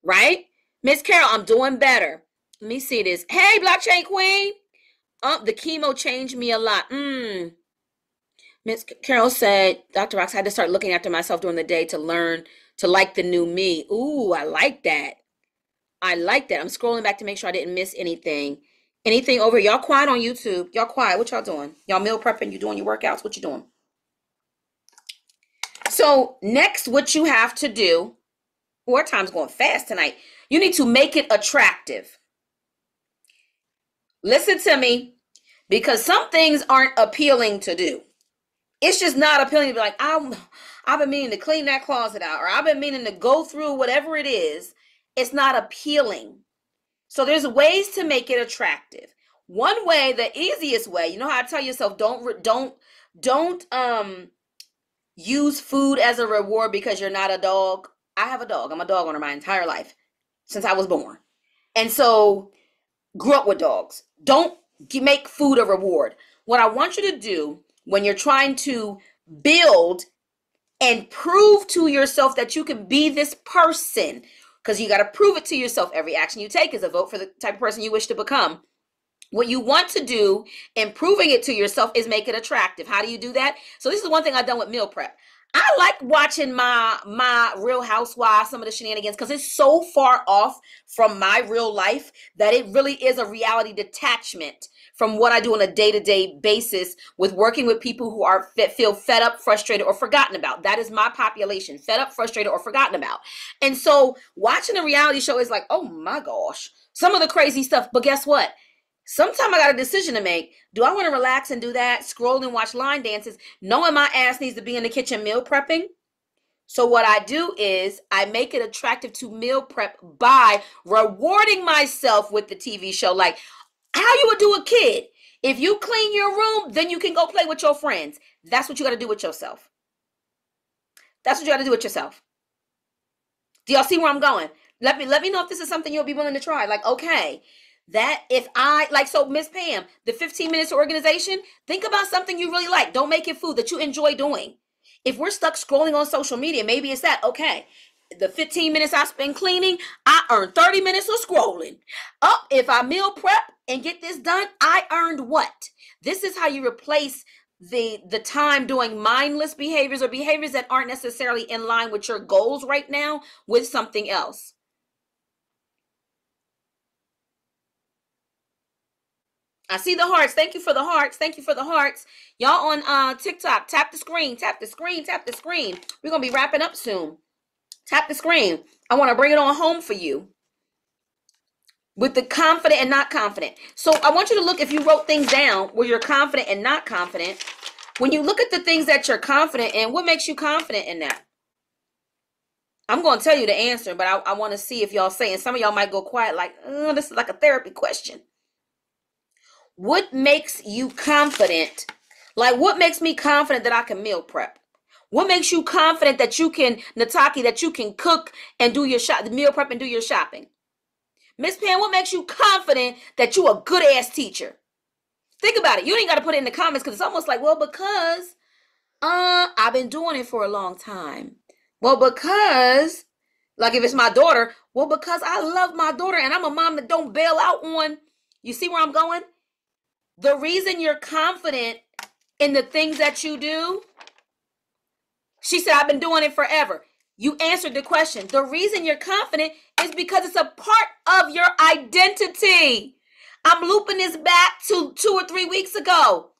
right? Miss Carol, I'm doing better. Let me see this. Hey, Blockchain Queen. The chemo changed me a lot. Miss Carol said, Dr. Rox, I had to start looking after myself during the day to learn to like the new me. Ooh, I like that. I'm scrolling back to make sure I didn't miss anything. Anything over here? Y'all quiet on YouTube. Y'all quiet. What y'all doing? Y'all meal prepping? You doing your workouts? What you doing? So next, what you have to do, our time's going fast tonight. You need to make it attractive. Listen to me, because some things aren't appealing to do. It's just not appealing to be like, I've been meaning to clean that closet out, or I've been meaning to go through whatever it is. It's not appealing. So there's ways to make it attractive. One way, the easiest way, you know how I tell yourself, don't use food as a reward because you're not a dog. I have a dog. I'm a dog owner my entire life since I was born. And so grew up with dogs. Don't make food a reward. What I want you to do when you're trying to build and prove to yourself that you can be this person, because you got to prove it to yourself. Every action you take is a vote for the type of person you wish to become. What you want to do in proving it to yourself is make it attractive. How do you do that? So this is one thing I've done with meal prep. I like watching my Real Housewives, some of the shenanigans, because it's so far off from my real life that it really is a reality detachment from what I do on a day-to-day basis with working with people who are feel fed up, frustrated, or forgotten about. That is my population, fed up, frustrated, or forgotten about. And so watching a reality show is like, oh my gosh, some of the crazy stuff. But guess what? Sometime I got a decision to make. Do I want to relax and do that, scroll and watch line dances, knowing my ass needs to be in the kitchen meal prepping? So what I do is I make it attractive to meal prep by rewarding myself with the TV show. Like how you would do a kid. If you clean your room, then you can go play with your friends. That's what you got to do with yourself. That's what you got to do with yourself. Do y'all see where I'm going? Let me know if this is something you'll be willing to try. Like, okay, that if I like, so Miss Pam, the 15 minutes of organization, think about something you really like. Don't make it food that you enjoy doing. If we're stuck scrolling on social media, maybe it's that, okay, the 15 minutes I spend cleaning, I earn 30 minutes of scrolling. If I meal prep and get this done, I earned what? This is how you replace the time doing mindless behaviors or behaviors that aren't necessarily in line with your goals right now with something else. I see the hearts. Thank you for the hearts. Thank you for the hearts. Y'all on TikTok, tap the screen, tap the screen, tap the screen. We're going to be wrapping up soon. Tap the screen. I want to bring it on home for you with the confident and not confident. So I want you to look, if you wrote things down where you're confident and not confident, when you look at the things that you're confident in, what makes you confident in that? I'm going to tell you the answer, but I want to see if y'all say, and some of y'all might go quiet like, oh, this is like a therapy question. What makes you confident? Like, what makes me confident that I can meal prep? What makes you confident that you can, Nataki, that you can cook and do your meal prep and do your shopping? Miss Pam, what makes you confident that you a good ass teacher? Think about it. You ain't got to put it in the comments because it's almost like, well, because I've been doing it for a long time. Well, because, like if it's my daughter, well, because I love my daughter and I'm a mom that don't bail out on. You see where I'm going? The reason you're confident in the things that you do, she said, I've been doing it forever. You answered the question. The reason you're confident is because it's a part of your identity. I'm looping this back to 2 or 3 weeks ago.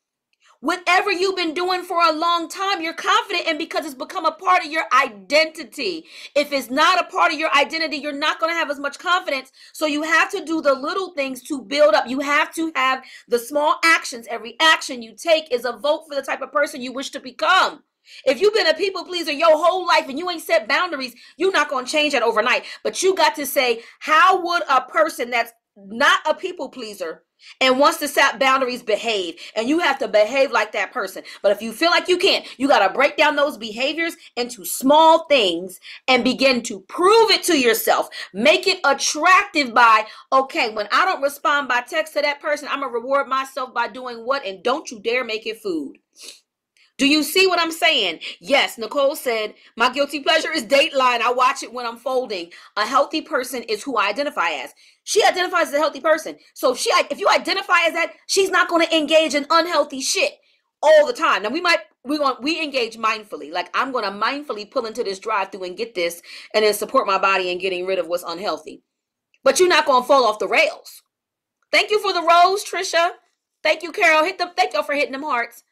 Whatever you've been doing for a long time, you're confident in because it's become a part of your identity. If it's not a part of your identity, you're not going to have as much confidence. So you have to do the little things to build up. You have to have the small actions. Every action you take is a vote for the type of person you wish to become. If you've been a people pleaser your whole life and you ain't set boundaries, you're not going to change that overnight. But you got to say, how would a person that's not a people pleaser and wants to set boundaries behave? And you have to behave like that person. But if you feel like you can't, you got to break down those behaviors into small things and begin to prove it to yourself. Make it attractive by, okay, when I don't respond by text to that person, I'm going to reward myself by doing what? And don't you dare make it food. Do you see what I'm saying? Yes, Nicole said, my guilty pleasure is Dateline. I watch it when I'm folding. A healthy person is who I identify as. She identifies as a healthy person. So if you identify as that, she's not going to engage in unhealthy shit all the time. Now we engage mindfully. Like I'm going to mindfully pull into this drive-through and get this and then support my body in getting rid of what's unhealthy. But you're not going to fall off the rails. Thank you for the rose, Trisha. Thank you, Carol. Thank y'all for hitting them hearts.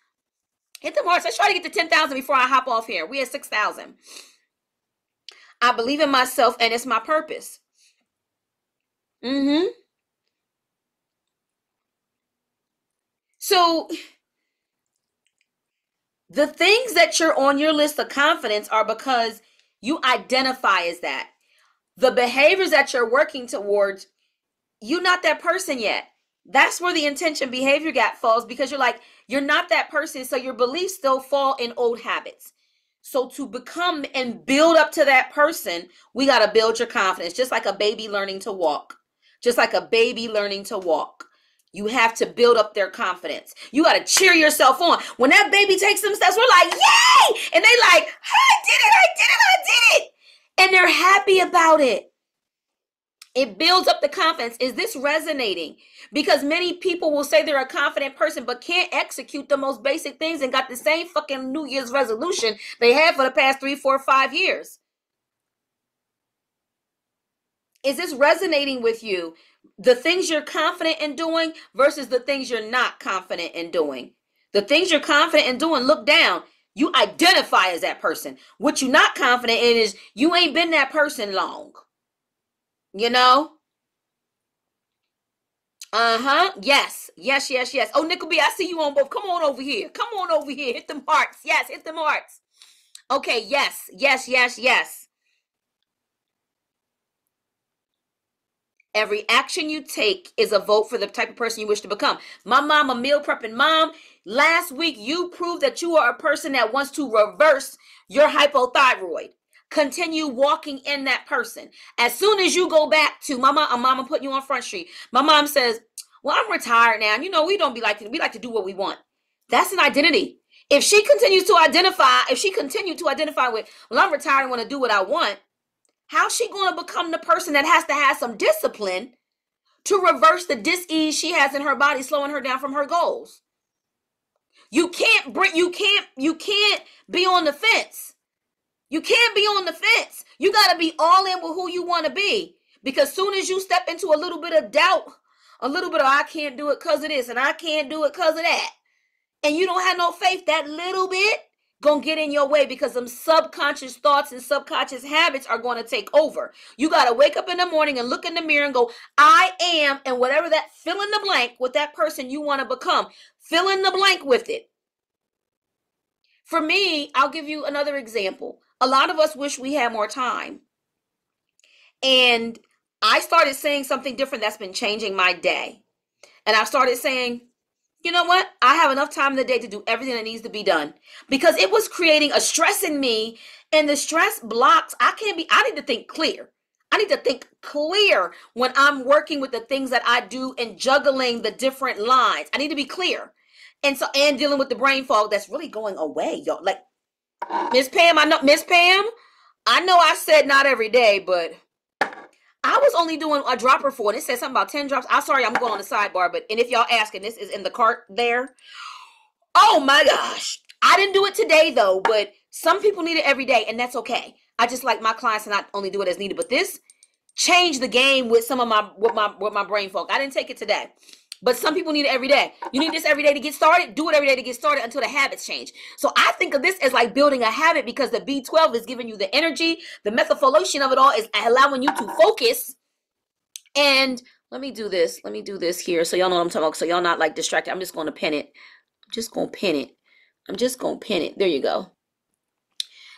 Hit them hearts. Let's try to get to 10,000 before I hop off here. We at 6,000. I believe in myself and it's my purpose. So the things that you're on your list of confidence are because you identify as that. The behaviors that you're working towards, you're not that person yet. That's where the intention behavior gap falls because you're not that person. So your beliefs still fall in old habits. So to become and build up to that person, we got to build your confidence, just like a baby learning to walk. Just like a baby learning to walk. You have to build up their confidence. You got to cheer yourself on. When that baby takes some steps, we're like, yay! And they like, I did it. And they're happy about it. It builds up the confidence. Is this resonating? Because many people will say they're a confident person, but can't execute the most basic things and got the same fucking New Year's resolution they had for the past 3, 4, 5 years. Is this resonating with you? The things you're confident in doing versus the things you're not confident in doing. The things you're confident in doing, look down. You identify as that person. What you're not confident in is you ain't been that person long. You know? Yes. Yes, yes, yes. Oh, Nickel B, I see you on both. Come on over here. Come on over here. Hit them hearts. Yes, hit them hearts. Okay, yes, yes, yes, yes. Every action you take is a vote for the type of person you wish to become. My mom, a meal prepping mom. Last week, you proved that you are a person that wants to reverse your hypothyroid. Continue walking in that person. As soon as you go back to mama putting you on Front Street. My mom says, well, I'm retired now. And we don't we like to do what we want. That's an identity. If she continued to identify with, well, I'm retired and want to do what I want, how's she going to become the person that has to have some discipline to reverse the dis-ease she has in her body, slowing her down from her goals? You can't be on the fence. You can't be on the fence. You got to be all in with who you want to be. Because soon as you step into a little bit of doubt, a little bit of I can't do it because of this and I can't do it because of that, and you don't have no faith, that little bit gonna get in your way because some subconscious thoughts and subconscious habits are going to take over. You got to wake up in the morning and look in the mirror and go, I am, and whatever that, fill in the blank with that person you want to become. Fill in the blank with it. For me, I'll give you another example. A lot of us wish we had more time. And I started saying something different that's been changing my day. And I started saying, you know what? I have enough time in the day to do everything that needs to be done, because it was creating a stress in me, and the stress blocks. I need to think clear. I need to think clear when I'm working with the things that I do and juggling the different lines. I need to be clear. And dealing with the brain fog that's really going away, y'all. Like Miss Pam, I know I said not every day, but I was only doing a dropper for it. It said something about 10 drops. I'm sorry, I'm going on the sidebar, and if y'all asking, this is in the cart there. Oh my gosh. I didn't do it today though, but some people need it every day, and that's okay. I just like my clients to not only do it as needed, but this changed the game with some of my brain fog. I didn't take it today. But some people need it every day. You need this every day to get started. Do it every day to get started until the habits change. So I think of this as like building a habit, because the B12 is giving you the energy. The methylfolation of it all is allowing you to focus. And let me do this here so y'all know what I'm talking about. So y'all not like distracted. I'm just going to pin it. There you go.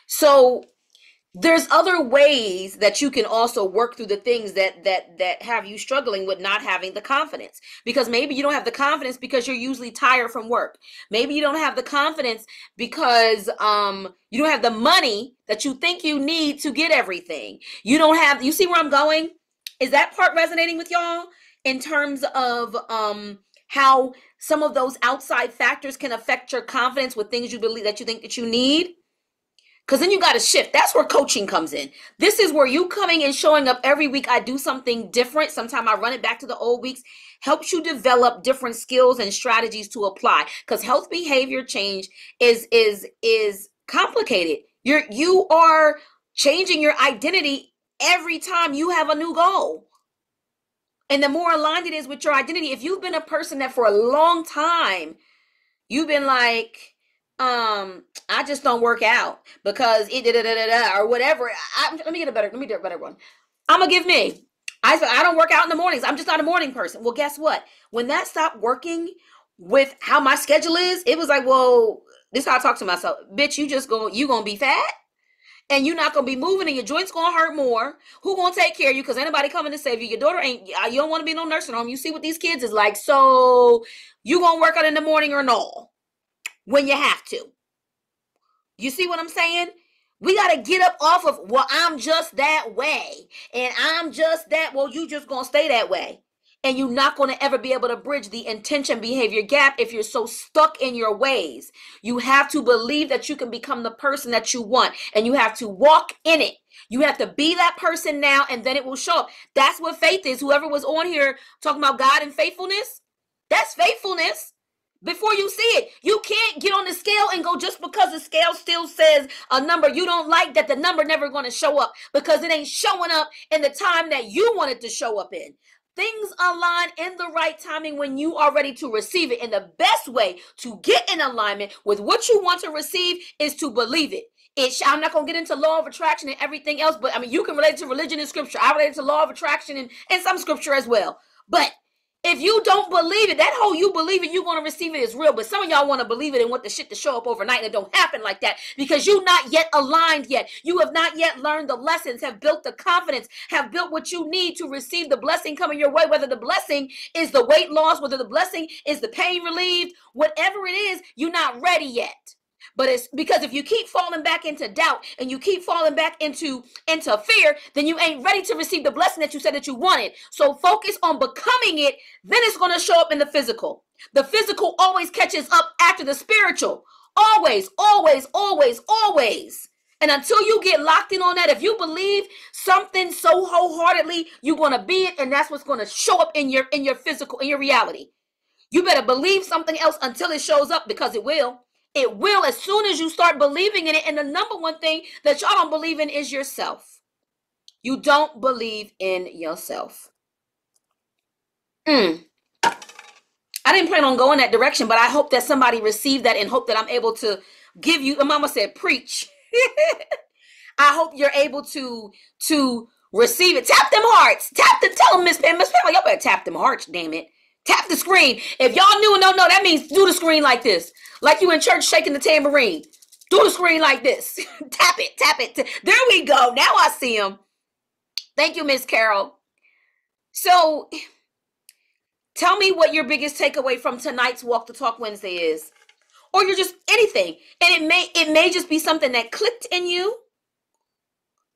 So there's other ways that you can also work through the things that have you struggling with not having the confidence. Because maybe you don't have the confidence because you're usually tired from work. Maybe you don't have the confidence because you don't have the money that you think you need to get everything. You see where I'm going? Is that part resonating with y'all in terms of how some of those outside factors can affect your confidence with things you believe that you think that you need? Because then you got to shift. That's where coaching comes in. This is where you coming and showing up every week. I do something different. Sometimes I run it back to the old weeks. Helps you develop different skills and strategies to apply. Because health behavior change is complicated. You are changing your identity every time you have a new goal. And the more aligned it is with your identity, if you've been a person that for a long time, you've been like, I just don't work out because or whatever. Let me get a better one. I'm gonna give me. I don't work out in the mornings. I'm just not a morning person. Well, guess what? When that stopped working with how my schedule is, it was like, well, this is how I talk to myself. Bitch, you gonna be fat, and you're not gonna be moving, and your joints gonna hurt more. Who gonna take care of you? Because anybody coming to save you? Your daughter ain't. You don't want to be in no nursing home. You see what these kids is like. So you gonna work out in the morning or no? When you have to. You see what I'm saying? We got to get up off of, well, I'm just that way. And I'm just that. Well, you just going to stay that way. And you're not going to ever be able to bridge the intention behavior gap if you're so stuck in your ways. You have to believe that you can become the person that you want. And you have to walk in it. You have to be that person now, and then it will show up. That's what faith is. Whoever was on here talking about God and faithfulness, that's faithfulness. Before you see it, you can't get on the scale and go, just because the scale still says a number you don't like, that the number never going to show up, because it ain't showing up in the time that you want it to show up in. Things align in the right timing when you are ready to receive it. And the best way to get in alignment with what you want to receive is to believe it. I'm not going to get into law of attraction and everything else, but I mean, you can relate to religion and scripture. I relate to law of attraction and some scripture as well. But if you don't believe it, that whole you believe it, you're going to receive it is real. But some of y'all want to believe it and want the shit to show up overnight, and it don't happen like that because you're not yet aligned yet. You have not yet learned the lessons, have built the confidence, have built what you need to receive the blessing coming your way, whether the blessing is the weight loss, whether the blessing is the pain relieved, whatever it is, you're not ready yet. But it's because if you keep falling back into doubt and you keep falling back into fear, then you ain't ready to receive the blessing that you said that you wanted. So focus on becoming it. Then it's going to show up in the physical. The physical always catches up after the spiritual. Always, always, always, always. And until you get locked in on that, if you believe something so wholeheartedly, you're going to be it. And that's what's going to show up in your physical, in your reality. You better believe something else until it shows up, because it will. It will as soon as you start believing in it. And the number one thing that y'all don't believe in is yourself. You don't believe in yourself. I didn't plan on going that direction, but I hope that somebody received that and hope that I'm able to give you, Mama said, preach. I hope you're able to receive it. Tap them hearts. Tell them, Miss Pam, y'all better tap them hearts, damn it. Tap the screen. If y'all knew and don't know, that means do the screen like this. Like you in church shaking the tambourine. Do the screen like this. Tap it. There we go. Now I see them. Thank you, Miss Carol. So tell me what your biggest takeaway from tonight's Walk the Talk Wednesday is. Or you're just anything. And it may just be something that clicked in you.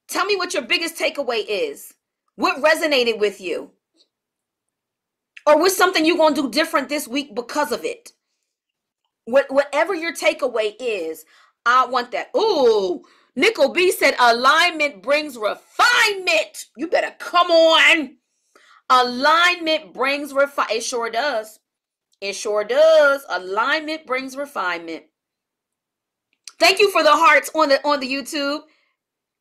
Tell me what your biggest takeaway is. What resonated with you? Or what's something you're going to do different this week because of it? Whatever your takeaway is, I want that. Ooh, Nickel B said alignment brings refinement. You better come on. Alignment brings refinement. It sure does. It sure does. Alignment brings refinement. Thank you for the hearts on the YouTube.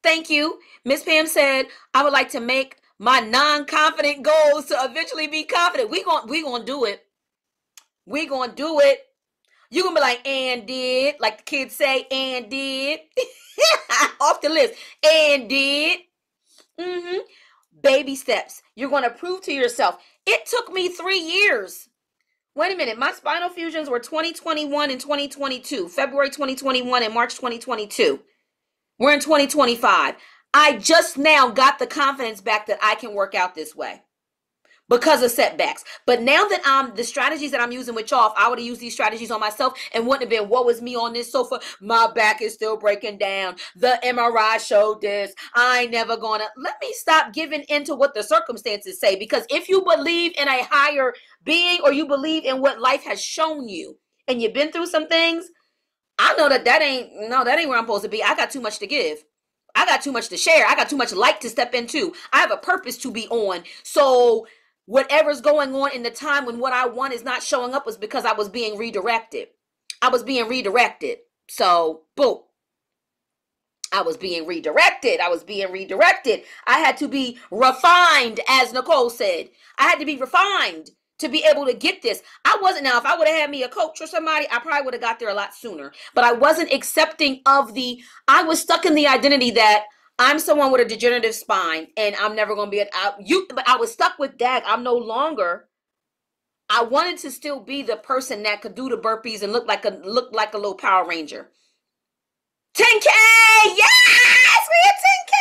Thank you. Miss Pam said, I would like to make my non-confident goals to eventually be confident. We gonna do it. We gonna do it. You're gonna be like, and did, like the kids say, and did. Off the list. And did. Baby steps. You're gonna prove to yourself. It took me 3 years. Wait a minute. My spinal fusions were 2021 and 2022. February 2021 and March 2022. We're in 2025. I just now got the confidence back that I can work out this way because of setbacks. But now that the strategies that I'm using with y'all, if I would have used these strategies on myself and wouldn't have been, what was me on this sofa? My back is still breaking down. The MRI showed this. I ain't never gonna. Let me stop giving into what the circumstances say, because if you believe in a higher being, or you believe in what life has shown you, and you've been through some things, I know that ain't where I'm supposed to be. I got too much to give. I got too much to share. I got too much light to step into. I have a purpose to be on. So whatever's going on in the time when what I want is not showing up was because I was being redirected. I was being redirected. So, boom. I was being redirected. I had to be refined, as Nicole said. I had to be refined to be able to get this. I wasn't. Now, if I would have had me a coach or somebody, I probably would have got there a lot sooner. But I wasn't accepting of I was stuck in the identity that I'm someone with a degenerative spine and I'm never going to be but I was stuck with that. I'm no longer. I wanted to still be the person that could do the burpees and look like a little Power Ranger. 10K! Yes! We hit 10K!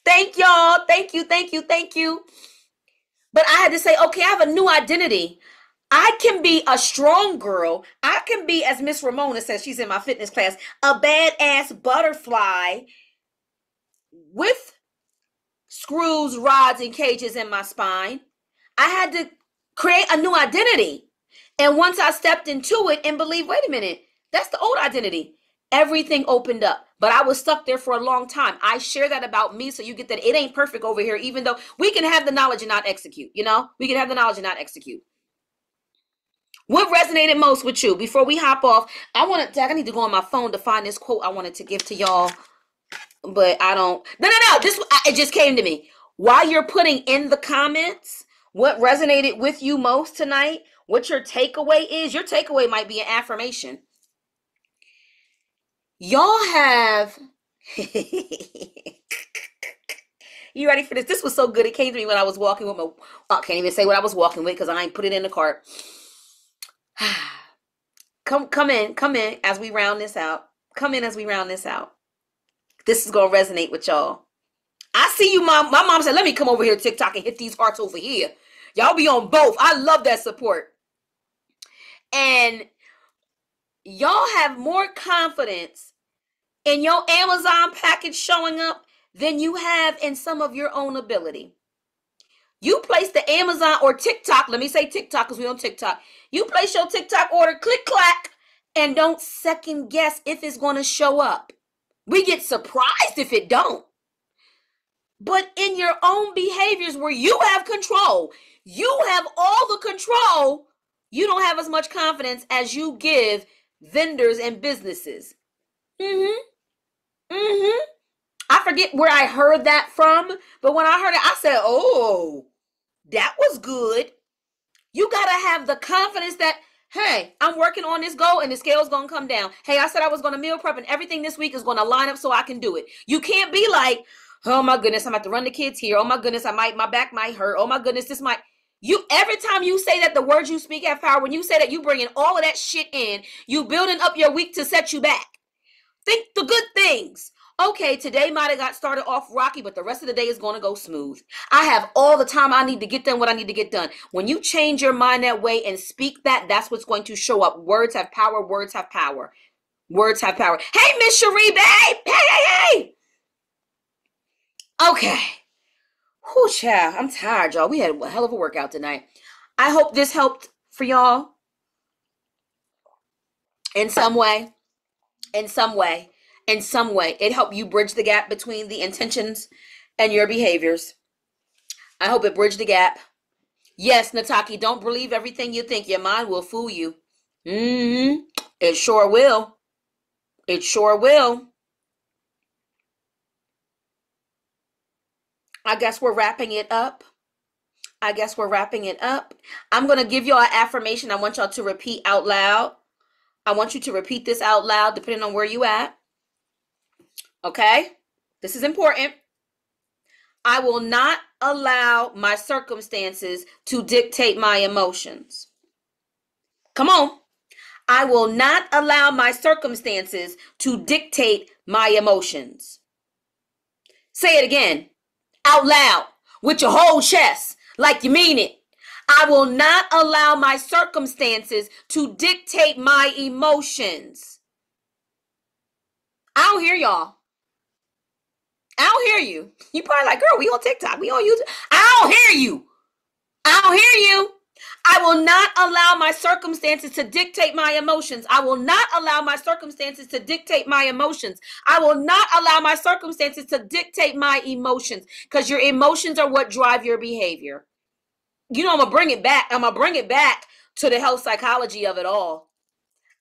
Thank y'all. Thank you. But I had to say, okay, I have a new identity. I can be a strong girl. I can be, as Miss Ramona says, she's in my fitness class, a badass butterfly with screws, rods, and cages in my spine. I had to create a new identity. And once I stepped into it and believed, wait a minute, that's the old identity. Everything opened up. but I was stuck there for a long time. I share that about me so you get that it ain't perfect over here, even though we can have the knowledge and not execute, you know? We can have the knowledge and not execute. What resonated most with you? Before we hop off, I need to go on my phone to find this quote I wanted to give to y'all, but I don't. No. It just came to me. While you're putting in the comments what resonated with you most tonight, what your takeaway is, your takeaway might be an affirmation. Y'all have... You ready for this? This was so good. It came to me when I was walking with I can't even say what I was walking with because I ain't put it in the cart. Come in as we round this out. Come in as we round this out. This is going to resonate with y'all. I see you, Mom. My mom said, let me come over here to TikTok and hit these hearts over here. Y'all be on both. I love that support. And y'all have more confidence in your Amazon package showing up than you have in some of your own ability. You place the Amazon or TikTok, let me say TikTok because we're on TikTok. You place your TikTok order, click, clack, and don't second guess if it's going to show up. We get surprised if it don't. But in your own behaviors where you have control, you have all the control, you don't have as much confidence as you give vendors and businesses. I forget where I heard that from, but when I heard it, I said, oh, that was good. You got to have the confidence that, hey, I'm working on this goal and the scale's going to come down. Hey, I said I was going to meal prep and everything this week is going to line up so I can do it. You can't be like, oh my goodness, I'm about to run the kids here. Oh my goodness, my back might hurt. Oh my goodness, every time you say that, the words you speak have power. When you say that, you bringing all of that shit in, you building up your week to set you back. Think the good things. Okay, today might have got started off rocky, but the rest of the day is going to go smooth. I have all the time I need to get done what I need to get done. When you change your mind that way and speak that, that's what's going to show up. Words have power. Words have power. Words have power. Hey, Miss Cherie, babe. Hey. Okay. Whew, child. I'm tired, y'all. We had a hell of a workout tonight. I hope this helped for y'all in some way. It helped you bridge the gap between the intentions and your behaviors. I hope it bridged the gap. Yes, Nataki, don't believe everything you think. Your mind will fool you. It sure will. It sure will. I guess we're wrapping it up. I'm going to give y'all an affirmation I want y'all to repeat out loud. I want you to repeat this out loud depending on where you at. Okay? This is important. I will not allow my circumstances to dictate my emotions. Come on. I will not allow my circumstances to dictate my emotions. Say it again. Out loud. With your whole chest. Like you mean it. I will not allow my circumstances to dictate my emotions. I don't hear y'all. I don't hear you. You probably like, girl, we on TikTok. We on YouTube. I don't hear you. I will not allow my circumstances to dictate my emotions. I will not allow my circumstances to dictate my emotions. I will not allow my circumstances to dictate my emotions, because your emotions are what drive your behavior. You know, I'm going to bring it back. I'm going to bring it back to the health psychology of it all.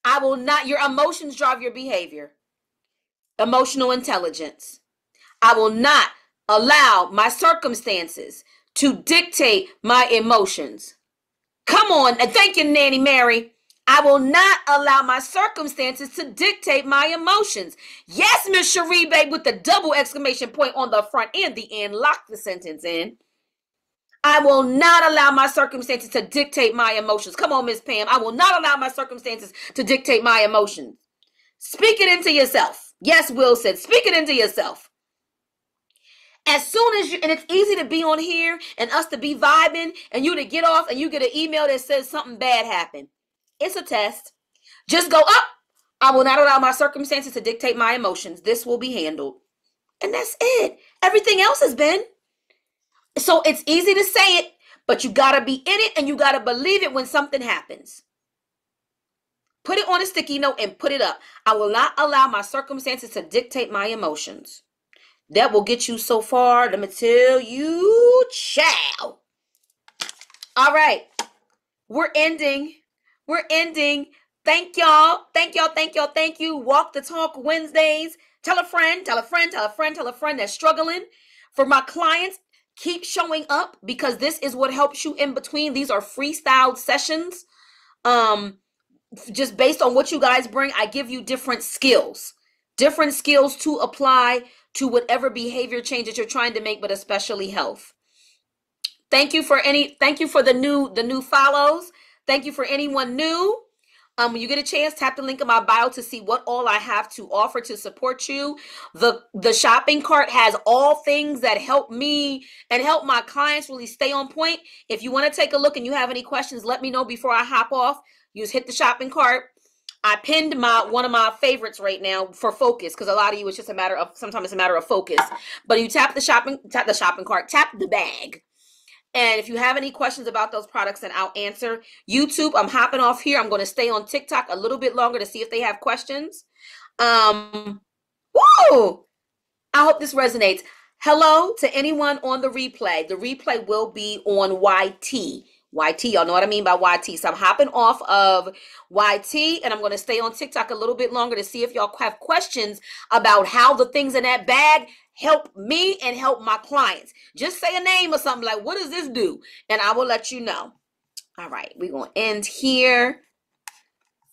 I will not, your emotions drive your behavior. Emotional intelligence. I will not allow my circumstances to dictate my emotions. Come on. And thank you, Nanny Mary. I will not allow my circumstances to dictate my emotions. Yes, Miss Cherie, babe, with the double exclamation point on the front and the end. Lock the sentence in. I will not allow my circumstances to dictate my emotions. Come on, Miss Pam. I will not allow my circumstances to dictate my emotions. Speak it into yourself. Yes, Will said, speak it into yourself. As soon as you, and it's easy to be on here and us to be vibing and you to get off and you get an email that says something bad happened. It's a test. Just go up. I will not allow my circumstances to dictate my emotions. This will be handled. And that's it. Everything else has been. So it's easy to say it, but you got to be in it and you got to believe it when something happens. Put it on a sticky note and put it up. I will not allow my circumstances to dictate my emotions. That will get you so far. Let me tell you, child. All right. We're ending. We're ending. Thank y'all. Thank y'all. Thank y'all. Thank you. Walk the Talk Wednesdays. Tell a friend, tell a friend, tell a friend, tell a friend that's struggling. For my clients, keep showing up because this is what helps you in between. These are freestyled sessions. Just based on what you guys bring, I give you different skills to apply to whatever behavior change that you're trying to make, but especially health. Thank you for the new follows. Thank you for anyone new. When you get a chance, tap the link in my bio to see what all I have to offer to support you. The shopping cart has all things that help me and help my clients really stay on point. If you want to take a look and you have any questions, let me know before I hop off. You just hit the shopping cart. I pinned one of my favorites right now for focus because a lot of you, it's just sometimes it's a matter of focus. But you tap the shopping cart, tap the bag. And if you have any questions about those products, then I'll answer. YouTube, I'm hopping off here. I'm going to stay on TikTok a little bit longer to see if they have questions. Woo! I hope this resonates. Hello to anyone on the replay. The replay will be on YT. YT, y'all know what I mean by YT. So I'm hopping off of YT and I'm going to stay on TikTok a little bit longer to see if y'all have questions about how the things in that bag help me and help my clients. Just say a name or something like, what does this do? And I will let you know. All right, we're going to end here.